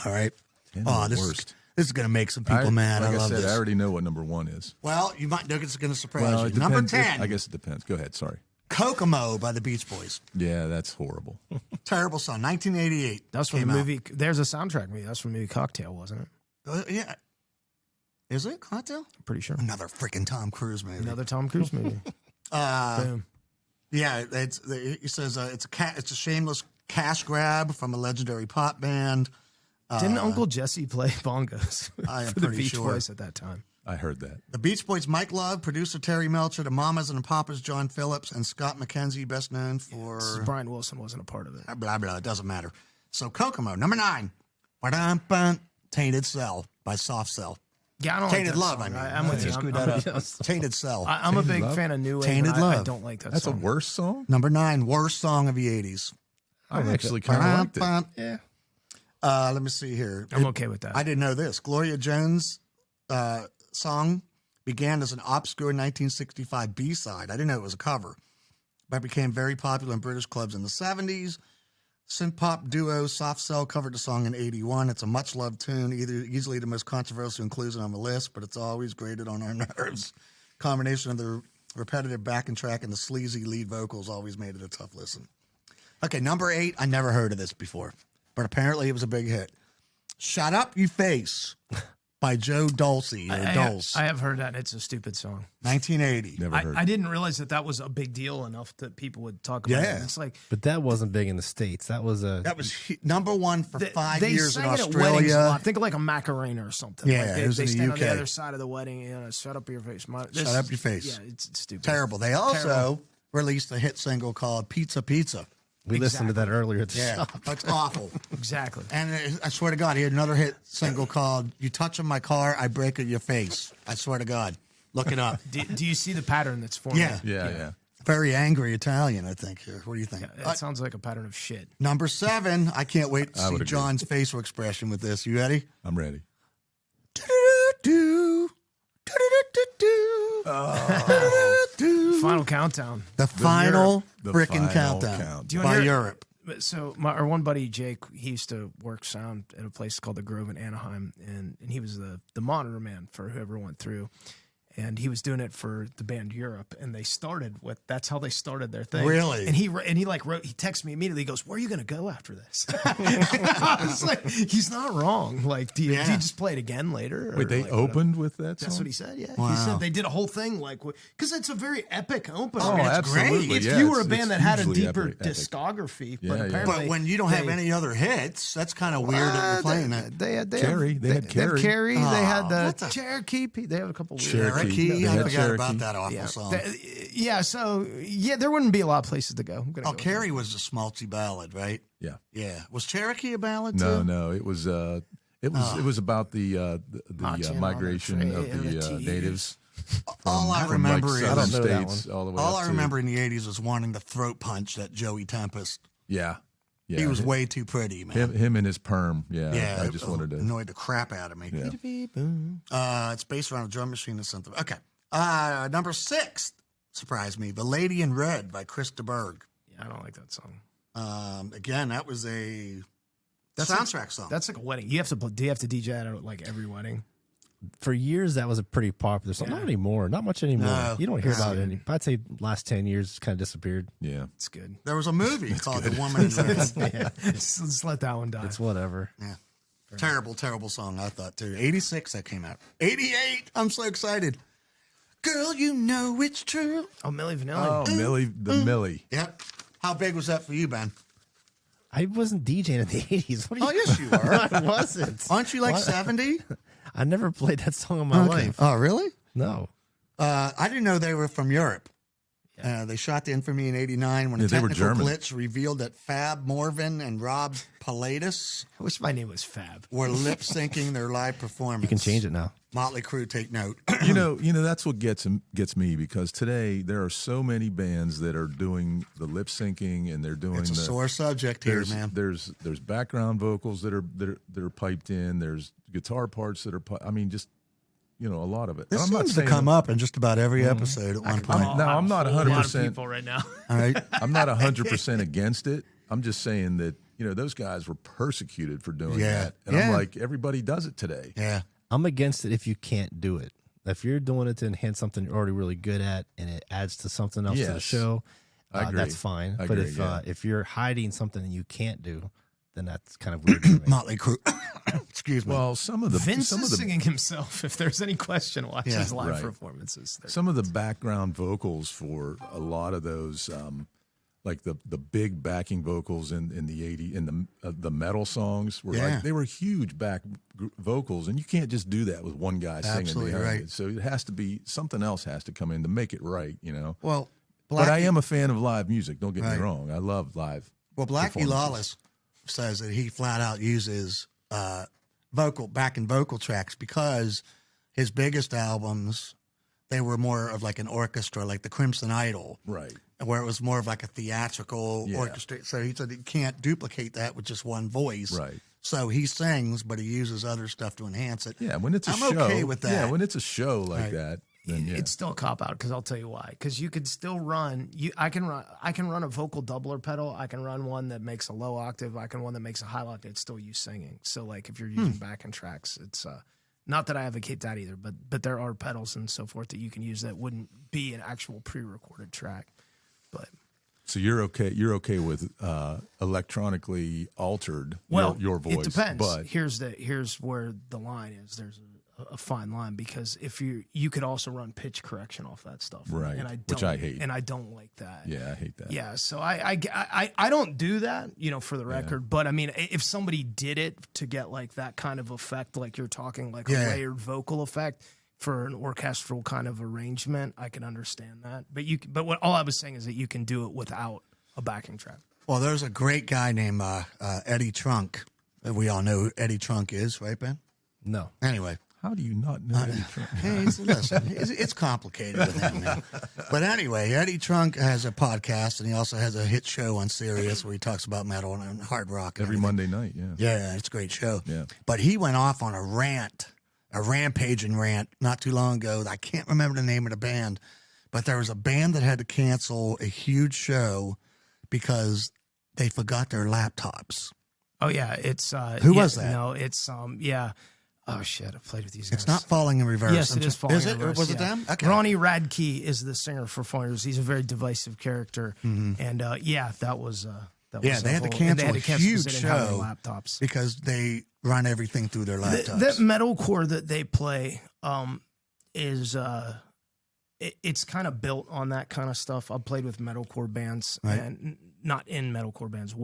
All right. This is going to make some people mad. Like I love said, this. I already know what #1 is. Well, you might think it's going to surprise Well, you. it depends. Number 10. I guess it depends. Go ahead. Sorry. Kokomo by the Beach Boys. Yeah, that's horrible. Terrible song. 1988. That's from the movie. There's a soundtrack movie. That's from the movie Cocktail, wasn't it? Yeah. Is it Cocktail? I'm pretty sure. Another freaking Tom Cruise movie. Another Tom Cruise movie. Boom. Yeah, he says it's a shameless cash grab from a legendary pop band. Didn't Uncle Jesse play bongos I am for the pretty Beach sure. Boys at that time? I heard that. The Beach Boys, Mike Love, producer Terry Melcher, the Mamas and the Papas, John Phillips, and Scott McKenzie, best known for... Brian Wilson wasn't a part of it. Blah, blah, it doesn't matter. So Kokomo, number 9. Ba-dum-bum, Tainted Cell by Soft Cell. Yeah, I don't Tainted like that Love, song. I mean. I'm with you. Tainted Cell. I'm a big fan of New Wave. Tainted and Love. I don't like that That's song. a worst song? Number 9, worst song of the 80s. I actually kind of liked it. Yeah. Let me see here. I'm okay with that. I didn't know this. Gloria Jones' song began as an obscure 1965 B-side. I didn't know it was a cover, but became very popular in British clubs in the 70s. Synth-pop duo Soft Cell covered the song in 81. It's a much-loved tune, easily the most controversial inclusion on the list, but it's always grated on our nerves. Combination of the repetitive backing track and the sleazy lead vocals always made it a tough listen. Okay, number 8, I never heard of this before, but apparently it was a big hit. Shut Up You Face by Joe Dulce. I have heard that. It's a stupid song. 1980. Never heard I didn't realize that was a big deal enough that people would talk about it. It's like, But that wasn't big in the States. That was number 1 for 5 they years in sang it at weddings a Australia. lot. Think of like a Macarena or something. Yeah, like it was they in the stand UK. on the other side of the wedding. Shut up your face. Shut Up Your Face. Yeah, it's stupid. Terrible. They also released a hit single called Pizza Pizza. we listened to that earlier at the Yeah, shop. that's awful. Exactly. And I swear to God, he had another hit single called "You Touchin' My Car, I Break Your Face." I swear to God, look it up. Do you see the pattern that's forming? Yeah. Very angry Italian, I think. Here, what do you think? That sounds like a pattern of shit. Number 7. I can't wait to I see would agree. John's facial expression with this. You ready? I'm ready. Final countdown. The final The freaking final countdown Do you by wanna hear- Europe. So our one buddy Jake, he used to work sound at a place called the Grove in Anaheim, and he was the monitor man for whoever went through. and he was doing it for the band Europe, and that's how they started their thing. Really? And he texted me immediately. He goes, "Where are you going to go after this?" I was like, he's not wrong. Like, do you just play it again later? Wait, they opened with that song? That's what he said. Yeah, wow. He said they did a whole thing because it's a very epic opener. Oh, absolutely. Great. If yeah, you were a band that had a hugely deeper epic. discography, But when you don't have any other hits, that's kind of weird that you're playing that. They had Carrie. They had Carrie. They had what the Cherokee. They have a couple of Cherokee. Yeah, I forgot Cherokee. about that awful song. There wouldn't be a lot of places to go. Carrie was a schmaltzy ballad, right? Yeah. Yeah. Was Cherokee a ballad too? No. It was about the migration of the natives. All I remember is southern I don't know that states all the way all up I to- remember in the '80s was wanting to throat punch that Joey Tempest. Yeah. He was way too pretty, man. him and his perm. Yeah. Yeah, I just wanted to. annoyed the crap out of me. Yeah. It's based around a drum machine or something. Okay. Number 6 surprised me. The Lady in Red by Chris de Burgh. Yeah, I don't like that song. Again, that was a soundtrack song. That's like a wedding. Do you have to DJ that at like every wedding? For years, that was a pretty popular song. Not anymore. Not much anymore. No. You don't hear about it any. I'd say last 10 years, it's kind of disappeared. Yeah. It's good. There was a movie called The Woman in Red. Let's let that one die. It's whatever. Yeah. Terrible, terrible song, I thought, too. 86, that came out. 88, I'm so excited. Girl, you know it's true. Oh, Milli Vanilli. Oh, Millie. Yep. How big was that for you, Ben? I wasn't DJing in the 80s. What are you? Oh, yes, you were. I wasn't. Aren't you like 70? I never played that song in my life. Oh, really? No. I didn't know they were from Europe. They shot the Infamy in '89 when a they were technical German. glitch revealed that Fab Morvan and Rob Pilatus I wish my name was Fab. were lip syncing their live performance. You can change it now. Motley Crue, take note. You know that's what gets me because today there are so many bands that are doing the lip syncing and they're doing It's a sore subject here, man. There's background vocals that are piped in. There's guitar parts that are. Just a lot of it. This I'm not seems to saying come up in just about every episode at one point. I'm not A lot of 100%. people right now. All right. I'm not 100% against it. I'm just saying that those guys were persecuted for doing that, and I'm like, everybody does it today. Yeah. I'm against it if you can't do it. If you're doing it to enhance something you're already really good at and it adds to something else to the Yes. show, I agree. that's fine. I But agree, if you're hiding something that you can't do, then that's kind of weird to me. Motley Crue. Excuse me. Well, Vince is singing himself. If there's any question, watch his live right. performances. Some of the background vocals for a lot of those, like the big backing vocals in the '80s in the metal songs were they were huge vocals, and you can't just do that with one guy singing behind right. it. So it has to be something else has to come in to make it right, Well, but I am a fan of live music. Don't get me Right. wrong. I love live. Well, Blackie performances. Lawless says that he flat out uses backing vocal tracks because his biggest albums, they were more of like an orchestra, like the Crimson Idol, Right. where it was more of like a theatrical orchestra. So he said he can't duplicate that with just one voice. Right. So he sings, but he uses other stuff to enhance it. Yeah, when it's a I'm show. okay with that. Yeah, when it's a show like Right. that, then It's still a cop out because I'll tell you why. Because you could still run. I can run a vocal doubler pedal. I can run one that makes a low octave. I can one that makes a high octave. It's still you singing. So like if you're using backing tracks, it's not that I advocate that either. But there are pedals and so forth that you can use that wouldn't be an actual pre-recorded track. But So you're okay. You're okay with electronically altered your voice. It depends. But Here's where the line is. There's a fine line because if you could also run pitch correction off that stuff, Right, And I don't, which I hate. and I don't like that. yeah, I hate that. Yeah, so I don't do that, for the record. But I mean, if somebody did it to get like that kind of effect, like you're talking, like a layered vocal effect for an orchestral kind of arrangement, I can understand that. But all I was saying is that you can do it without a backing track. Well, there's a great guy named Eddie Trunk. We all know who Eddie Trunk is, right, Ben? No. Anyway. How do you not know Eddie Trunk? Hey, listen, it's complicated with him, man. But anyway, Eddie Trunk has a podcast, and he also has a hit show on Sirius where he talks about metal and hard rock. And Every everything. Monday night, yeah. Yeah, it's a great show. Yeah. But he went off on a rampaging rant not too long ago. I can't remember the name of the band, but there was a band that had to cancel a huge show because they forgot their laptops. Oh yeah, it's Who was that? No, it's Oh shit! I've played with these guys. It's not Falling in Reverse. Yes, it is Falling in Reverse. Was it them? Okay. Ronnie Radke is the singer for Falling in Reverse. He's a very divisive character, and that was. Yeah, they had to cancel a huge show laptops because they run everything through their laptops. That metalcore that they play is it's kind of built on that kind of stuff. I've played with metalcore bands, and not in metalcore bands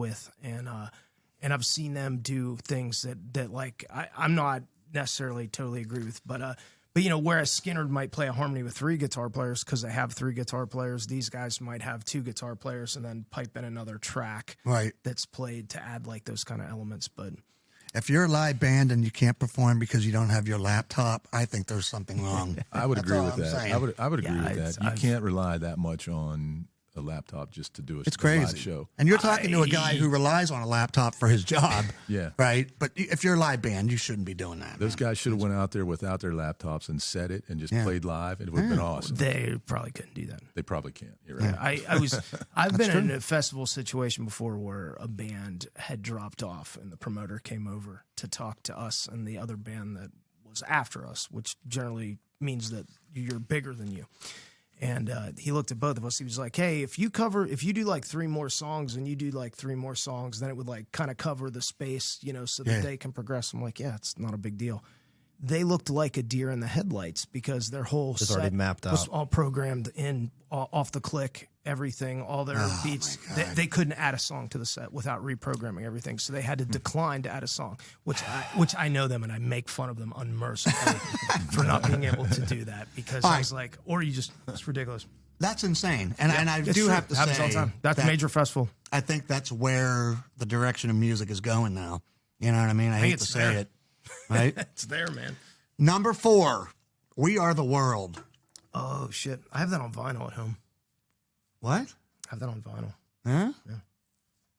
and I've seen them do things that like I'm not necessarily totally agree with, but whereas Skinner might play a harmony with 3 guitar players because they have 3 guitar players, these guys might have 2 guitar players and then pipe in another track that's played to add like those kind of elements. But if you're a live band and you can't perform because you don't have your laptop, I think there's something wrong. I would agree with that. Saying. I would agree with that. You can't rely that much on a laptop just to do it's a crazy. live show. And you're talking to a guy who relies on a laptop for his job. Yeah. Right? But if you're a live band, you shouldn't be doing that. Those guys should have went out there without their laptops and set it and just played live. It would have been awesome. They probably couldn't do that. They probably can't. You're right. I've been in a festival situation before where a band had dropped off and the promoter came over to talk to us and the other band that was after us, which generally means that you're bigger than you. And he looked at both of us. He was like, hey, if you do like 3 more songs and you do like 3 more songs, then it would like kind of cover the space, so that they can progress. I'm like, yeah, it's not a big deal. They looked like a deer in the headlights because their whole set already mapped out. was all programmed in off the click, everything, all their beats. They couldn't add a song to the set without reprogramming everything. So they had to decline to add a song, which I know them and I make fun of them unmercifully for not being able to do that because I was like, it's ridiculous. That's insane. And I do have to say, all the time. That's a major festival. I think that's where the direction of music is going now. You know what I mean? I hate to say it. Right? It's there, man. Number 4, We Are the World. Oh, shit. I have that on vinyl at home. What? I have that on vinyl. Huh? Yeah.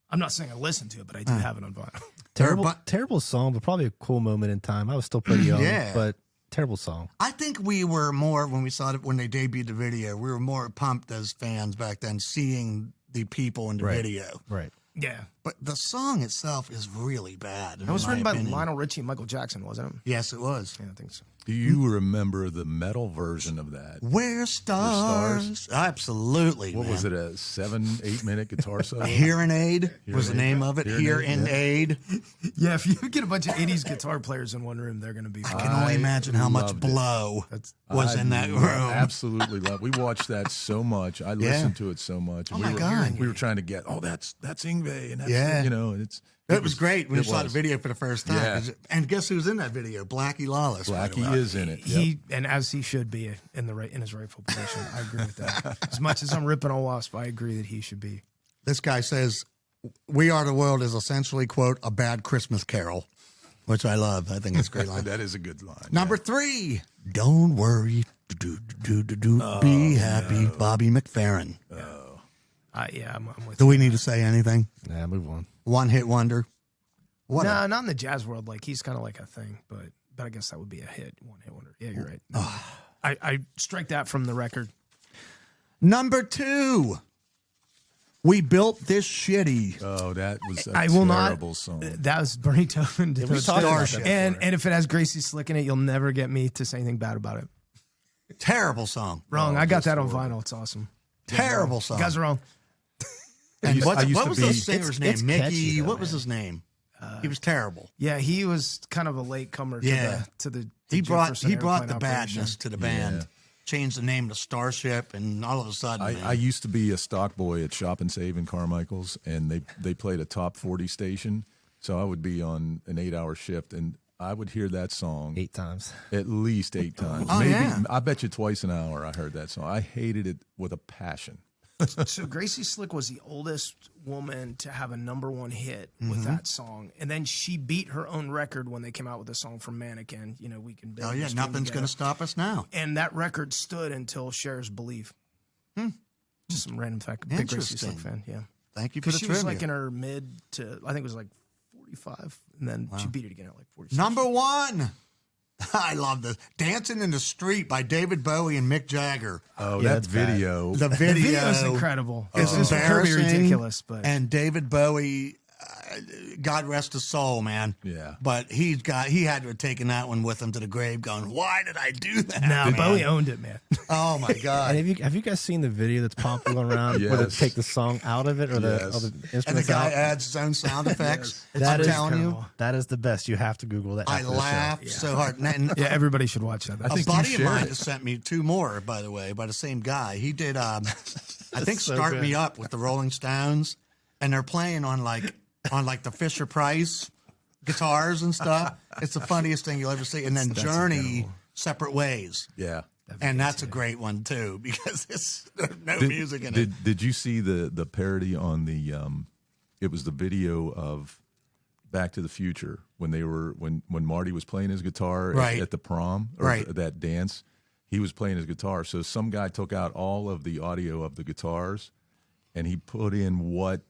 I'm not saying I listen to it, but I do have it on vinyl. Terrible song, but probably a cool moment in time. I was still pretty young, but terrible song. I think we were more, when we saw it, when they debuted the video, we were more pumped as fans back then, seeing the people in the video. Right. Yeah. But the song itself is really bad. It was written by Lionel Richie and Michael Jackson, wasn't it? Yes, it was. Yeah, I think so. Do you remember the metal version of that? We're stars. Absolutely. What was it, a 7-8 minute guitar solo? Hearing Aid was the name of it. Hearing Aid. Yeah, if you get a bunch of 80s guitar players in one room, they're going to be fun. I can only imagine how much blow was in that room. Absolutely love. We watched that so much. I listened to it so much. Oh my God. We were trying to get, that's Yngwie, and that's, it was great when we saw the video for the first time. Yeah. And guess who's in that video? Blackie Lawless. Blackie is in it. And as he should be in his rightful position. I agree with that. As much as I'm ripping on Wasp, I agree that he should be. This guy says, We Are the World is essentially, quote, a bad Christmas carol, which I love. I think it's a great line. That is a good line. Number 3, Don't Worry, Be Happy, Bobby McFerrin. I'm with Do we need to say anything? Yeah, move on. One-hit wonder? Not in the jazz world. Like, he's kind of like a thing, but I guess that would be a hit, one-hit wonder. Yeah, you're right. I strike that from the record. Number 2, We Built This Shitty. Oh, that was a terrible song. That was Bernie Taupin. Starship. And if it has Gracie Slick in it, you'll never get me to say anything bad about it. Terrible song. Wrong. I got that on vinyl. It's awesome. Terrible song. You guys are wrong. And what was the singer's name? Mickey. Catchy, what was his name? He was terrible. Yeah, he was kind of a late comer to the he brought the operation. badness to the band. Changed the name to Starship, and all of a sudden, I used to be a stock boy at Shop and Save in Carmichael's, and they played a top 40 station, so I would be on an 8-hour shift, and I would hear that song 8 times, at least 8 times. Oh, Maybe yeah. I bet you twice an hour I heard that song. I hated it with a passion. So Gracie Slick was the oldest woman to have a #1 hit with that song, and then she beat her own record when they came out with a song from Mannequin. We can. Oh yeah, nothing's going to stop us now. And that record stood until Cher's Believe. Just some random fact. Big Gracie Slick fan. Yeah. Thank you for the she trivia. was like in her mid to, I think it was like 45, and then she beat it again at like 46. Number 1. I love this. Dancing in the Street by David Bowie and Mick Jagger. Oh, Yeah, that that's bad. video. The The video video is incredible. It's It's embarrassing. ridiculous, but And David Bowie God rest his soul, man. Yeah. But he had to have taken that one with him to the grave, going, "Why did I do that?" No, Bowie owned it, man. Oh my God! And have you guys seen the video that's popping around where they take the song out of it or the instruments And the guy out? adds his own sound effects. That I'm is telling you, that is the best. You have to Google that. I after the show. laughed so hard. And Yeah, everybody should watch that. a buddy of mine just sent me 2 more, by the way, by the same guy. He did, I think, so "Start good. Me Up" with the Rolling Stones, and they're playing on like the Fisher Price guitars and stuff. It's the funniest thing you'll ever see. And then Journey, "Separate Ways." Yeah. And that's a great one too, because there's no music in it. Did you see the parody on the? It was the video of Back to the Future when they were when Marty was playing his guitar Right. at the prom or Right. that dance. He was playing his guitar, so some guy took out all of the audio of the guitars, and he put in what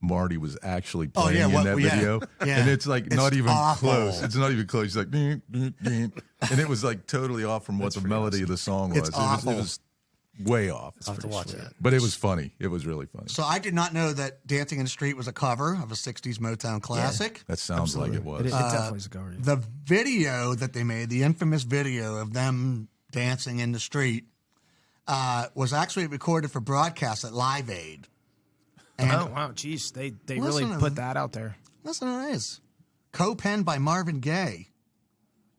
Marty was actually playing in that video, yeah. and it's like It's not even awful. close. It's not even close. He's like, "Ding, ding, ding," and it was like totally off from what the melody of the song was. It's awful. It was way off. I'll have to watch that. But it was funny. It was really funny. So I did not know that "Dancing in the Street" was a cover of a '60s Motown classic. That sounds like it was. It definitely is a cover. The video that they made, the infamous video of them dancing in the street, was actually recorded for broadcast at Live Aid. And Oh wow, jeez, they really Listen to put them. that out there. listen to this. Co-penned by Marvin Gaye.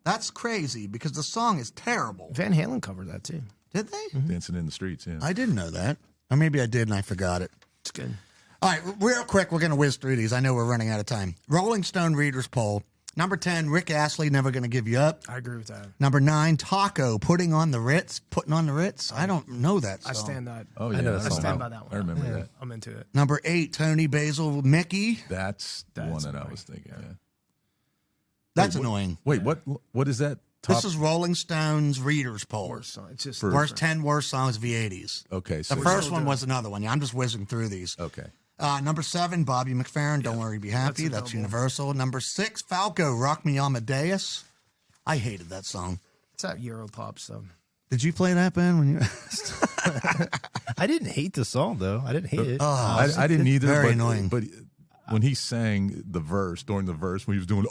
That's crazy because the song is terrible. Van Halen covered that too. Did they? Dancing in the streets, yeah. I didn't know that. Or maybe I did and I forgot it. It's good. All right, real quick, we're going to whiz through these. I know we're running out of time. Rolling Stone Readers Poll. Number 10, Rick Astley, "Never Gonna Give You Up." I agree with that. Number 9, Taco, "Putting on the Ritz." Putting on the Ritz? I don't know that song. I stand that. Oh, yeah. know that I song. stand by that one. I remember that. I'm into it. Number 8, Tony Basil, "Mickey." That's the That's one that I annoying. was thinking. Yeah. That's annoying. Wait, what is that? This is Rolling Stone's Readers Poll. Worst song. It's just Worst 10 worst songs of the 80s. Okay, so The first one was another one. Yeah, I'm just whizzing through these. okay. Number 7, Bobby McFerrin, "Don't Worry, Be Happy." That's a That's double. Universal. Number 6, Falco, "Rock Me Amadeus." I hated that song. It's that Europop stuff. Did you play that, Ben? When you? I didn't hate the song though. I didn't hate it. I didn't either. very but, annoying. But when he sang the verse during the verse, when he was doing,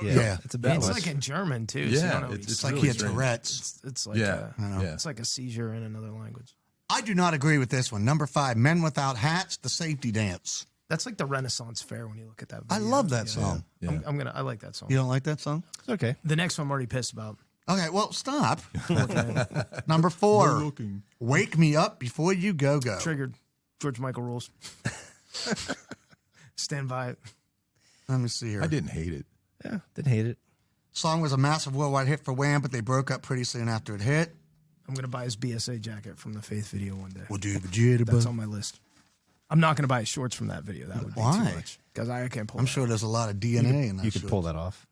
Yeah. It's a bad It's one. like in German too. so Yeah, you don't know what it's he's It's like really he had strange. Tourette's. It's like yeah, yeah. it's like a seizure in another language. I do not agree with this one. Number 5, Men Without Hats, "The Safety Dance." That's like the Renaissance Fair when you look at that. I video. love that Yeah. song. Yeah. I like that song. You don't like that song? It's okay. The next one I'm already pissed about. Okay, well, stop. Number 4, looking. "Wake Me Up Before You Go Go." Triggered. George Michael rules. Stand by it. Let me see here. I didn't hate it. Yeah, didn't hate it. Song was a massive worldwide hit for Wham, but they broke up pretty soon after it hit. I'm gonna buy his BSA jacket from the Faith video one day. Well, dude, That's on my list. I'm not gonna buy his shorts from that video. That would be Why? too much. Because I can't pull. I'm that. sure there's a lot of DNA in that. You could shit. pull that off.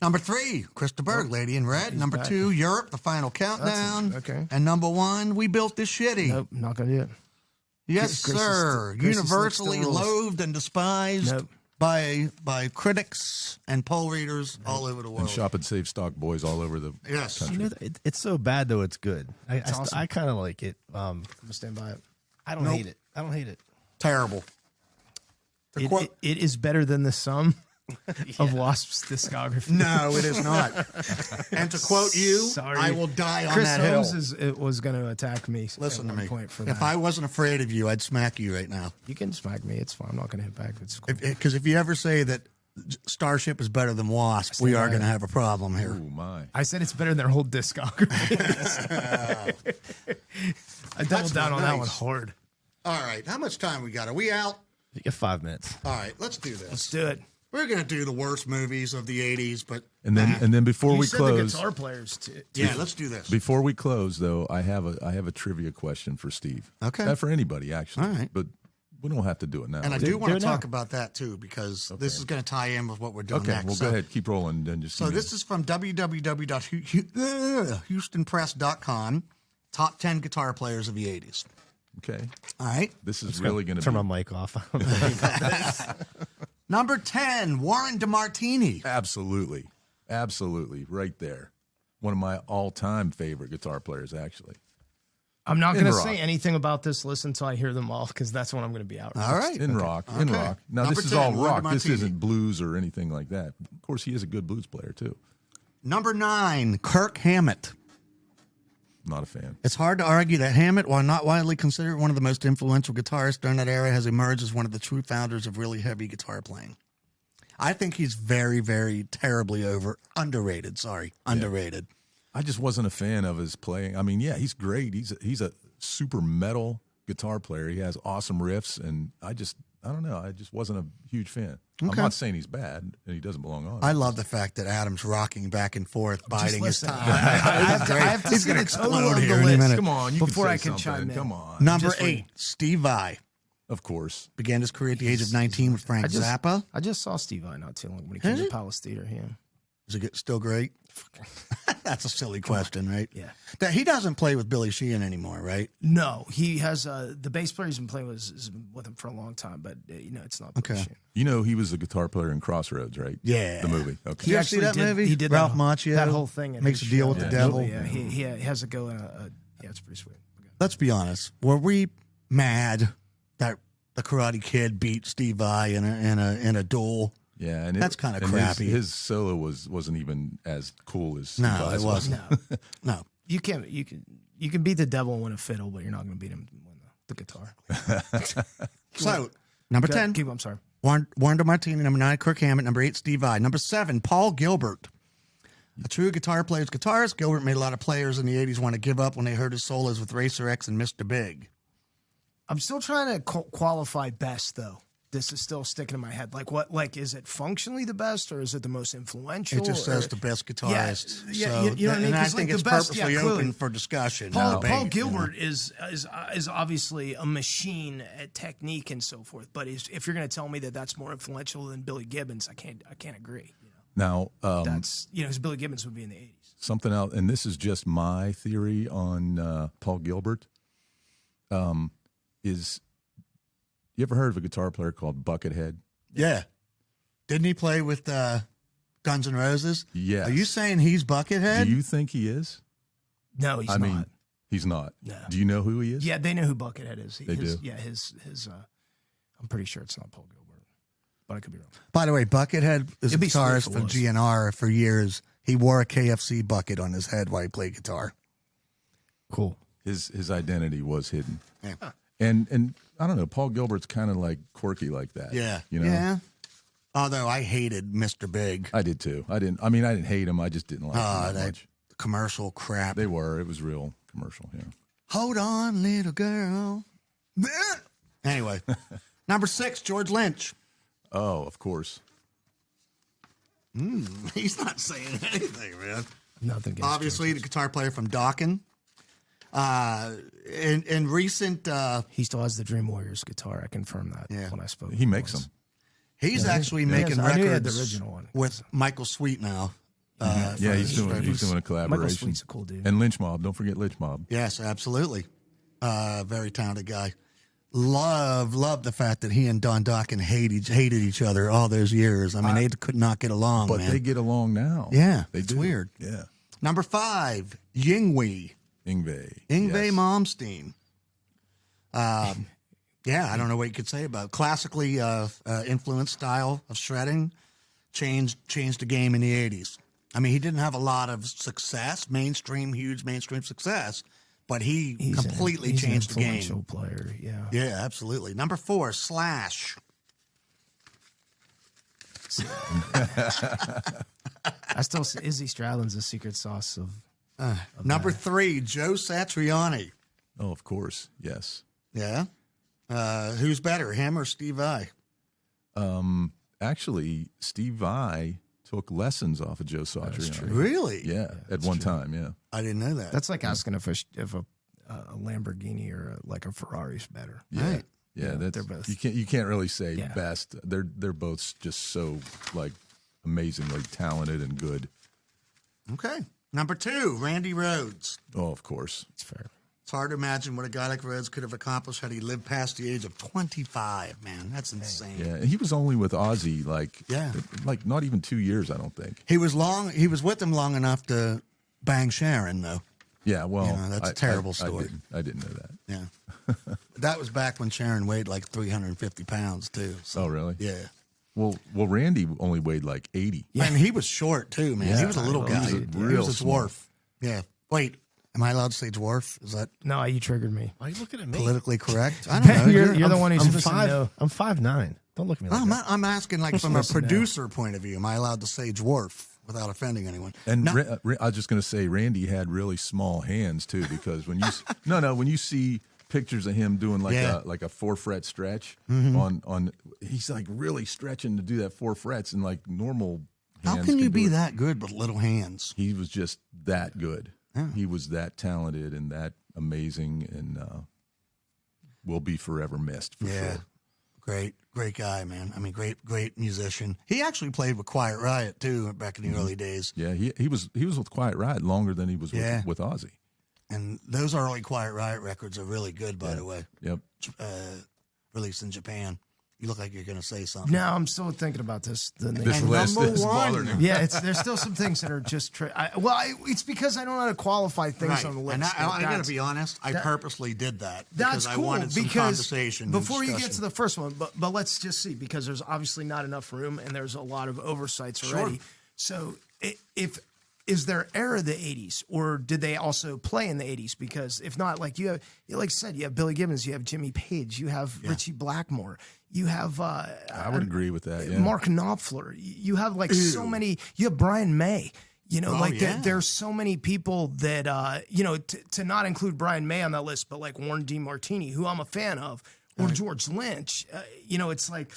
Number 3, Krista Berg, "Lady in Red." Number back. 2, Europe, "The Final Countdown." okay. And number 1, "We Built This Shitty." Nope, not gonna do it. Yes, Gracie sir. Gracie Universally sticks to rules. loathed and despised Nope. by critics and poll readers all over the world. And shop and save stock boys all over the Yes. country. You know, it's so bad though. It's good. awesome. I kind of like it. I'm gonna stand by it. I don't Nope. hate it. I don't hate it. Terrible. The quote- It is better than the sum of Wasp's discography. No, it is not. And to quote you, Sorry. I will die on Chris that Holmes hill. was going to attack me. Listen at to one me. Point for If that. I wasn't afraid of you, I'd smack you right now. You can smack me. It's fine. I'm not going to hit back. It's cool. Because if you ever say that Starship is better than Wasp, we are by going to it. have a problem here. Oh my! I said it's better than their whole discography. I doubled down not on that one nice. hard. All right. How much time we got? Are we out? You get 5 minutes. All right. Let's do Let's this. do it. We're going to do the worst movies of the 80s, but And then before You we said the close, guitar players too. yeah, let's do this. before we close though, I have a trivia question for Steve. Okay. For anybody actually. All right. But we don't have to do it now. And I We- do want do to it talk now. about that too, because this is going to tie in with what we're doing Okay. next. Well, go ahead. Keep rolling. Then just. So give me- this is from www.houstonpress.com. Top 10 guitar players of the 80s. Okay. All right. This is really going to Turn be my mic off. Number 10, Warren DeMartini. absolutely right there. One of my all-time favorite guitar players, actually. I'm not going to say anything about this list until I hear them all, because that's when I'm going to be out. All right. In rock. Now, Number this is 10, all rock. Martini. This isn't blues or anything like that. Of course, he is a good blues player, too. Number 9, Kirk Hammett. Not a fan. It's hard to argue that Hammett, while not widely considered one of the most influential guitarists during that era, has emerged as one of the true founders of really heavy guitar playing. I think he's very, very terribly underrated. Underrated. I just wasn't a fan of his playing. I mean, yeah, he's great. He's a super metal guitar player. He has awesome riffs, and I don't know. I just wasn't a huge fan. Okay. I'm not saying he's bad, and he doesn't belong on. I love the fact that Adam's rocking back and forth, biding his time. I have to He's see going to the total explode of here the in a list. minute. Come on, you Before can I say can chime something. in. Come on. Number Just 8, Steve Vai. Of course. Began his career at the age of 19 with Frank Zappa. I just saw Steve Vai not too long when he came to Palace Theater. Yeah. Is it still great? That's a silly question, right? Yeah. That he doesn't play with Billy Sheehan anymore, right? No, he has the bass player he's been playing has been with him for a long time, but it's not. Okay. Bullshit. You know he was a guitar player in Crossroads, right? Yeah. The movie. Okay. Did you ever see that movie? He did Ralph that, Macchio that whole thing. in makes his a deal show. with the Yeah. devil. Yeah, he has a go in yeah, it's pretty sweet. Okay. Let's be honest. Were we mad that the Karate Kid beat Steve Vai in a duel? Yeah, and That's kinda and crappy. His solo wasn't even as cool as No, Steve it Vai's wasn't. No. You can beat the devil and win a fiddle, but you're not going to beat him and win the guitar. So, number 10, I'm sorry. Wanda Martini. Number 9, Kirk Hammett. Number 8, Steve Vai. Number 7, Paul Gilbert. A true guitar player's guitarist, Gilbert made a lot of players in the 80s want to give up when they heard his solos with Racer X and Mr. Big. I'm still trying to qualify best, though. This is still sticking in my head. Like is it functionally the best, or is it the most influential? It just says the best guitarist. Yeah, so, you know what I mean? And I 'Cause, think like, it's the best- purposely yeah, clearly. open for discussion. Paul debate, Gilbert is obviously a machine at technique and so forth. But if you're going to tell me that that's more influential than Billy Gibbons, I can't agree. Now, That's because Billy Gibbons would be in the 80s. something else, and this is just my theory on Paul Gilbert. Is you ever heard of a guitar player called Buckethead? Yeah. Didn't he play with Guns N' Roses? Yes. Are you saying he's Buckethead? Do you think he is? No, he's I not. mean, he's not. No. Do you know who he is? Yeah, they know who Buckethead is. They do? Yeah, his. I'm pretty sure it's not Paul Gilbert, but I could be wrong. By the way, Buckethead is a It'd be sweet guitarist if it for was. GNR for years. He wore a KFC bucket on his head while he played guitar. Cool. His identity was hidden. Yeah. And I don't know, Paul Gilbert's kind of like quirky like that. Yeah. You know? Yeah. Although I hated Mr. Big. I did too. I didn't hate him. I just didn't like him that much. Commercial crap. They were. It was real commercial, yeah. Hold on, little girl. Anyway, number 6, George Lynch. Oh, of course. He's not saying anything, man. Nothing. Against Obviously, George. the guitar player from Dokken. In recent, He still has the Dream Warriors guitar. I confirmed that Yeah. when I spoke. He makes them. he's actually He making has- I knew he had the records original one. with Michael Sweet now. Yeah, he's doing a Michael collaboration. Sweet's a cool dude. And Lynch Mob. Don't forget Lynch Mob. Yes, absolutely. Very talented guy. Love the fact that he and Don Dokken hated each other all those years. I mean, they could not get along, But man. they get along now. Yeah, They it's do. weird. Yeah. Number 5, Yngwie. Yngwie. Yngwie Yes. Malmsteen. Yeah, I don't know what you could say about it. Classically influenced style of shredding changed the game in the 80s. I mean, he didn't have a lot of success, huge mainstream success, but he's completely changed the game. Influential player, yeah. Yeah, absolutely. Number 4, Slash. I still see Izzy Stradlin's the secret sauce of. Number 3, Joe Satriani. Oh, of course. Yes. Yeah. Who's better, him or Steve Vai? Actually, Steve Vai took lessons off of Joe Satriani. Really? Yeah, at one time, yeah. I didn't know that. That's like asking if a Lamborghini or like a Ferrari's better. Yeah. Right. Yeah, that's, they're both- you can't really say Yeah. best. They're both just so like amazingly talented and good. Okay. Number 2, Randy Rhoads. Oh, of course. It's fair. It's hard to imagine what a guy like Rhoads could have accomplished had he lived past the age of 25, man. That's insane. Yeah, and he was only with Ozzy like not even 2 years, I don't think. He was with him long enough to bang Sharon, though. Yeah, well, that's a terrible story. I didn't know that. Yeah. That was back when Sharon weighed like 350 pounds, too. So, oh, really? Yeah. Well, Randy only weighed like 80. Yeah. And he was short, too, man. He was a little guy. He was a dwarf. Yeah. Wait, am I allowed to say dwarf? Is that No, you triggered me. Why are you looking at me? politically correct? I don't know. You're the one who's I'm supposed to know. I'm 5'9". Don't look at me like that. I'm asking like from a supposed to know. producer point of view. Am I allowed to say dwarf without offending anyone? And No. I was just going to say, Randy had really small hands too, because when you when you see pictures of him doing like a 4-fret stretch on he's like really stretching to do that 4 frets, and like normal. How can you be that good with little hands? He was just that good. Yeah. He was that talented and that amazing, and will be forever missed for sure. Great guy, man. I mean, great musician. He actually played with Quiet Riot too back in the early days. Yeah, he was with Quiet Riot longer than he was with Ozzy. And those early Quiet Riot records are really good, by the way. Yep. Released in Japan. You look like you're going to say something. No, I'm still thinking about this. This And list number is one. bothering him. Yeah, there's still some things that are just. It's because I don't know how to qualify things Right. on the list. And I got That's- to be honest, I purposely did that. That's because I cool wanted some because conversation. and before you get discussion. to the first one, but let's just see, because there's obviously not enough room and there's a lot of oversights already. So is there era of the 80s, or did they also play in the 80s? Because if not, like like I said, you have Billy Gibbons, you have Jimmy Page, you have Richie Blackmore, you have I would agree with that. Yeah. Mark Knopfler, you have like so many, you have Brian May. There's so many people that, to not include Brian May on that list, but like Warren DeMartini, who I'm a fan of, or George Lynch, it's like,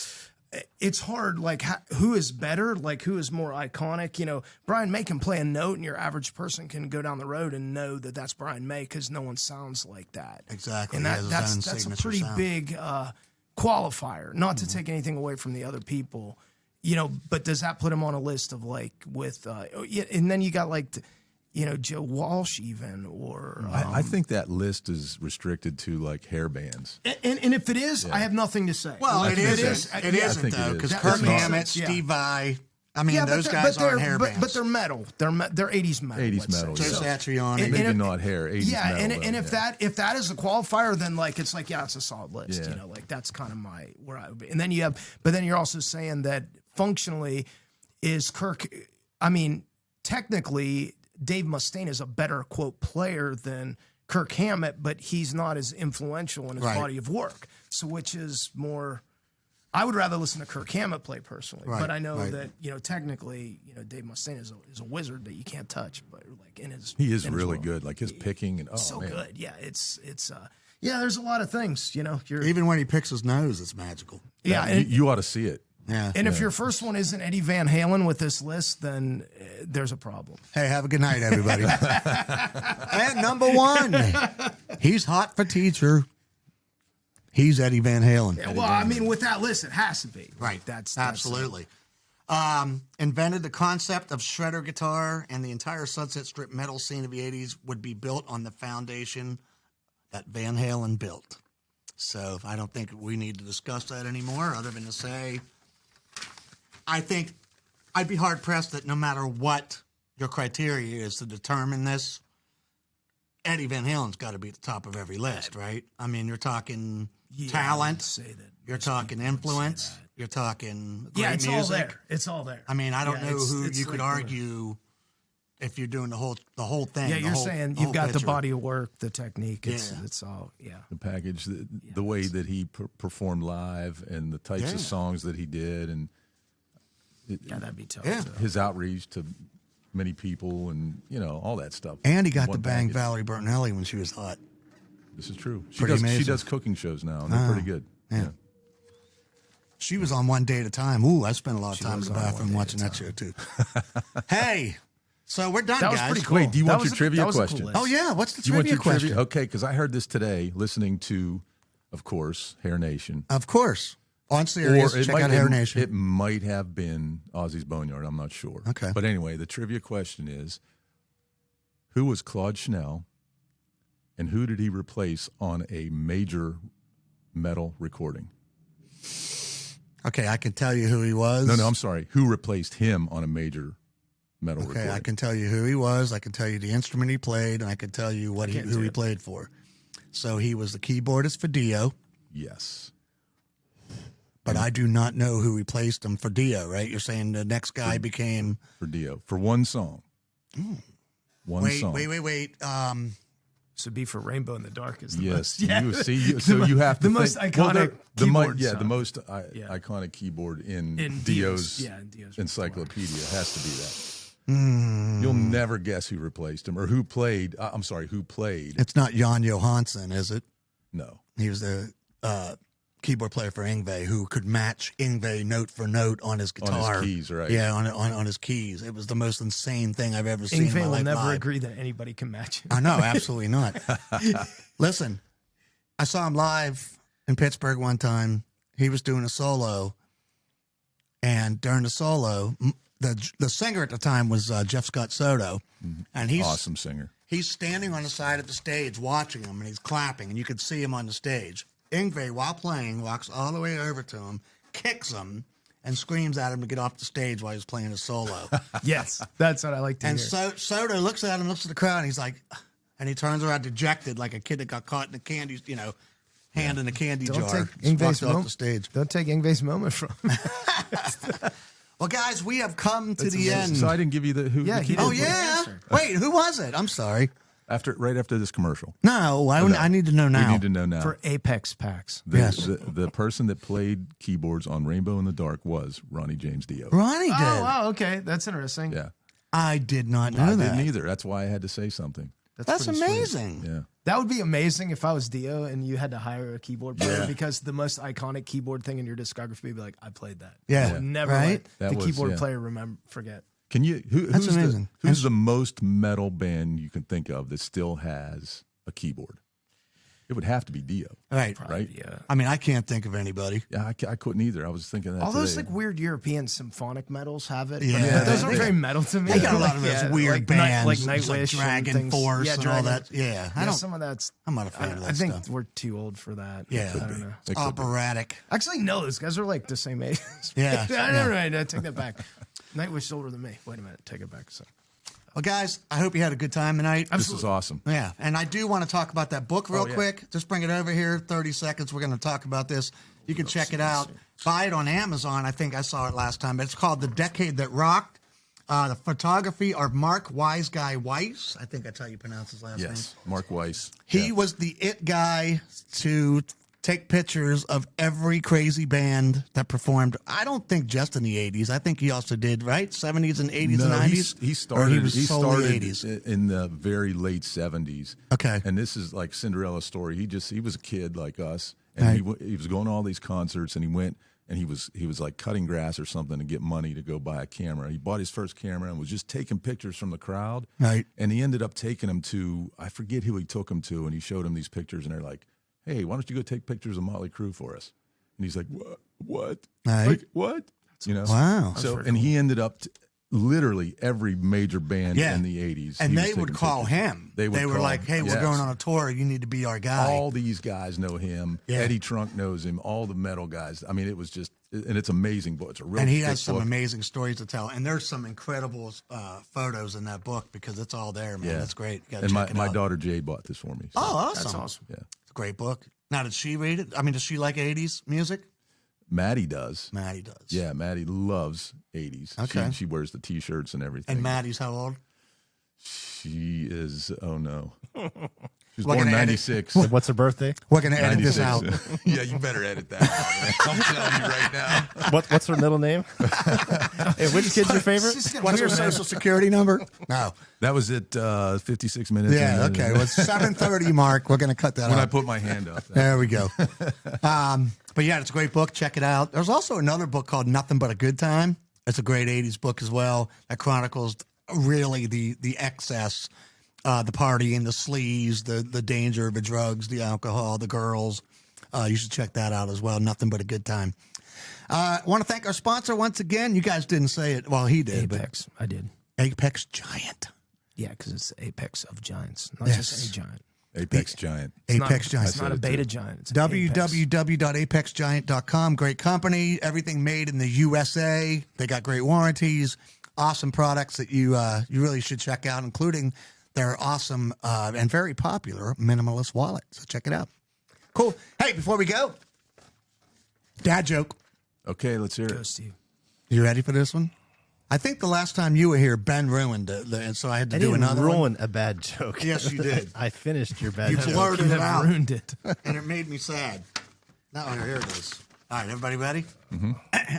it's hard, like, who is better, like, who is more iconic? Brian May can play a note, and your average person can go down the road and know that that's Brian May because no one sounds like that. Exactly. And He has his own that's a signature pretty sound. big qualifier, not to take anything away from the other people. But does that put him on a list of like with, and then you got like, Joe Walsh even, or I think that list is restricted to like hair bands. and if it is, I have nothing to say. Well, I it think isn't. it It is. I isn't think it though, is. because That Kirk makes Hammett, sense, yeah. Steve Vai. I mean, those guys aren't hair bands. But they're metal. They're 80s metal. 80s let's metal, say. Joe yeah. Satriani. Maybe if- not hair. 80s Yeah, metal, and though, if that is a qualifier, then like it's like it's a solid list. Yeah. Like that's kind of where I would be. And then you're also saying that functionally, is Kirk? I mean, technically, Dave Mustaine is a better quote player than Kirk Hammett, but he's not as influential in his Right. body of work. So which is more? I would rather listen to Kirk Hammett play personally, Right, but I know right. that technically, Dave Mustaine is a wizard that you can't touch, but like in his He is in his really world. good. Like his picking and So man. good, yeah. It's there's a lot of things, You're Even when he picks his nose, it's magical. yeah, You, you ought to see it. Yeah. and if your first one isn't Eddie Van Halen with this list, then there's a problem. Hey, have a good night, everybody. And number one, he's hot for teacher. He's Eddie Van Halen. Yeah, well, I mean, with that list, it has to be Right. That's absolutely. Invented the concept of shredder guitar, and the entire Sunset Strip metal scene of the 80s would be built on the foundation that Van Halen built. So I don't think we need to discuss that anymore, other than to say, I think I'd be hard-pressed that no matter what your criteria is to determine this, Eddie Van Halen's got to be at the top of every list, right? I mean, you're talking talent, Say that. you're talking influence, you're talking great It's music. all there. It's all there. I mean, I don't Yeah, know it's- who it's you could like the- argue if you're doing the whole thing. Yeah, the you're whole- saying the you've whole got the picture. body of work, the technique. It's Yeah. all yeah. The package, the way that he performed live, and the types Yeah. of songs that he did, and Yeah, that'd be tough. Yeah. too. his outreach to many people, and all that stuff. And he got One to bang package. Valerie Bertinelli when she was hot. This is true. She Pretty does. She amazing. does cooking shows now, and they're pretty good. yeah. She was on One Day at a Time. Ooh, I spent a lot of time in was the on One bathroom Day at watching a that show too. Hey, so we're done, That was guys. pretty cool. Wait, do you That want was your a- trivia that was a cool question? list. Oh yeah, what's the Do you want trivia your question? trivia? Okay, because I heard this today listening to, of course, Hair Nation. Of course, on Sirius. Check out Hair Nation. It might have been Ozzy's Boneyard. I'm not sure. Okay. But anyway, the trivia question is, who was Claude Schnell, and who did he replace on a major metal recording? Okay, I can tell you who he was. No, I'm sorry. Who replaced him on a major metal recording. I can tell you who he was. I can tell you the instrument he played, and I can tell you who he played for. So he was the keyboardist for Dio. Yes. But I do not know who replaced him for Dio, right? You're saying the next guy became... For Dio. For one song. One song. Wait. So be for Rainbow in the Dark is the yes. most. Yeah. You have to the most iconic keyboard song. The most iconic keyboard in Dio's encyclopedia has to be that. You'll never guess who replaced him or who played. Who played. It's not Jan Johansson, is it? No. He was the keyboard player for Yngwie who could match Yngwie note for note on his guitar. On his keys, right? Yeah, on his keys. It was the most insane thing I've ever seen in my Yngwie will life never live. agree that anybody can match him. I know, absolutely not. Listen, I saw him live in Pittsburgh one time. He was doing a solo, and during the solo, the singer at the time was Jeff Scott Soto, and he's awesome singer. He's standing on the side of the stage watching him, and he's clapping, and you could see him on the stage. Yngwie, while playing, walks all the way over to him, kicks him, and screams at him to get off the stage while he's playing his solo. Yes, that's what I like to hear. And Soto looks at him, looks at the crowd, and he's like, and he turns around dejected, like a kid that got caught in the candy, hand in a candy jar. Yngwie's off the stage. Don't take Yngwie's moment from him. Well, guys, we have come to the end. So I didn't give you the keyboard. Oh yeah. Wait, who was it? I'm sorry. Right after this commercial. No, I need to know now. We need to know now. For Apex packs. The person that played keyboards on Rainbow in the Dark was Ronnie James Dio. Ronnie did. Oh, wow, okay. That's interesting. Yeah. I did not know that. I didn't either. That's why I had to say something. That's amazing. Yeah. That would be amazing if I was Dio and you had to hire a keyboard player because the most iconic keyboard thing in your discography would be like, I played that. Yeah. I would never Right? let the keyboard player forget. Can you? That's amazing. Who's the most metal band you can think of that still has a keyboard? It would have to be Dio. Right. Right? Yeah. I mean, I can't think of anybody. Yeah, I couldn't either. I was thinking that All those today. like weird European symphonic metals have it. Yeah. Those aren't very metal to me. They got a lot of those weird bands. like It's like Nightwish, Dragon and things. Force and all Dragon. that. Yeah. I don't. Some of that's. I'm not a fan of that I think stuff. we're too old for that. Yeah. I don't know. It's operatic. Actually, no, those guys are like the same age. Yeah. I take that back. Nightwish is older than me. Wait a minute, take it back. So. Well, guys, I hope you had a good time tonight. This is awesome. Yeah, and I do want to talk about that book real quick. Just bring it over here, 30 seconds. We're going to talk about this. You can check it out. Buy it on Amazon. I think I saw it last time. But it's called The Decade That Rocked. The photography of Mark Wise Guy Weiss. I think that's how you pronounce his last name. Yes, Mark Weiss. He was the it guy to take pictures of every crazy band that performed. I don't think just in the 80s. I think he also did, right? 70s and 80s and 90s? He started, he was solely 80s? In the very late 70s. Okay. And this is like Cinderella's story. He was a kid like us, and he was going to all these concerts, and he went and he was like cutting grass or something to get money to go buy a camera. He bought his first camera and was just taking pictures from the crowd. Right. And he ended up taking them to, I forget who he took them to, and he showed him these pictures, and they're like, hey, why don't you go take pictures of Motley Crue for us? And he's like, what? Right. Like, what? You know? Wow. So, and he ended up literally every major band in the 80s. And they would call him. They were like, hey, we're going on a tour. You need to be our guy. All these guys know him. Yeah. Eddie Trunk knows him. All the metal guys. I mean, it was just, and it's amazing book. It's a real And he thick has some book. amazing stories to tell. And there's some incredible photos in that book because it's all there, man. Yeah. That's great. You gotta And check it my out. daughter Jade bought this for me. So. Oh, awesome. That's awesome. Yeah. It's a great book. Now, did she read it? I mean, does she like 80s music? Maddie does. Maddie does. Yeah, Maddie loves 80s. Okay. She wears the T-shirts and everything. And Maddie's how old? She is, oh no. She was We're born in gonna 96. What's her birthday? We're going to edit this 96. out. Yeah, you better edit that out, man. I'm telling you right now. What's her middle name? Hey, which kid's your favorite? What's her social security number? No. That was at 56 minutes. Yeah, in. okay. Well, it's 7:30, Mark. We're going to cut that When out. I put my hand up. There we go. But yeah, it's a great book. Check it out. There's also another book called Nothing But a Good Time. It's a great 80s book as well that chronicles really the excess, the partying, the sleaze, the danger of the drugs, the alcohol, the girls. You should check that out as well. Nothing But a Good Time. I want to thank our sponsor once again. You guys didn't say it. Well, he did. Apex. I did. But Apex Giant. Yeah, because it's the apex of giants, not Yes. just a giant. Apex Giant. Apex Giant. It's not a beta giant. It's an apex. www.apexgiant.com. Great company. Everything made in the USA. They got great warranties. awesome products that you really should check out, including their awesome and very popular minimalist wallet. So check it out. Cool. Hey, before we go, dad joke. Okay, let's hear Go, it. Steve. You ready for this one? I think the last time you were here, Ben ruined it, and so I had to do another ruin one. a bad joke. Yes, you did. I finished your bad You joke. blurted Could it have out, ruined it. and it made me sad. Now, here it is. All right, everybody ready?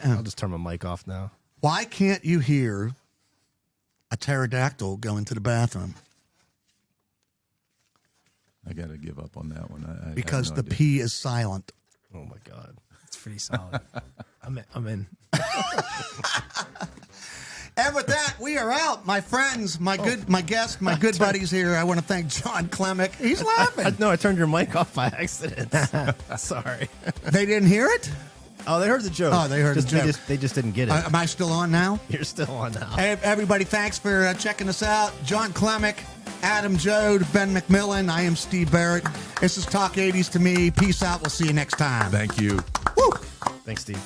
I'll just turn my mic off now. Why can't you hear a pterodactyl go into the bathroom? I got to give up on that one. I Because have no the idea. P is silent. Oh my God. It's pretty solid. I'm in. And with that, we are out, my friends, my guests, my good buddies here. I want to thank Jon Kilmek. He's laughing. No, I turned your mic off by accident. Sorry. They didn't hear it? Oh, they heard the joke. Oh, they heard the joke. They just didn't get it. Am I still on now? You're still on now. Hey, everybody, thanks for checking us out. Jon Kilmek, Adam Joad, Ben McMillan. I am Steve Barrett. This is Talk 80s to me. Peace out. We'll see you next time. Thank you. Woo! Thanks, Steve.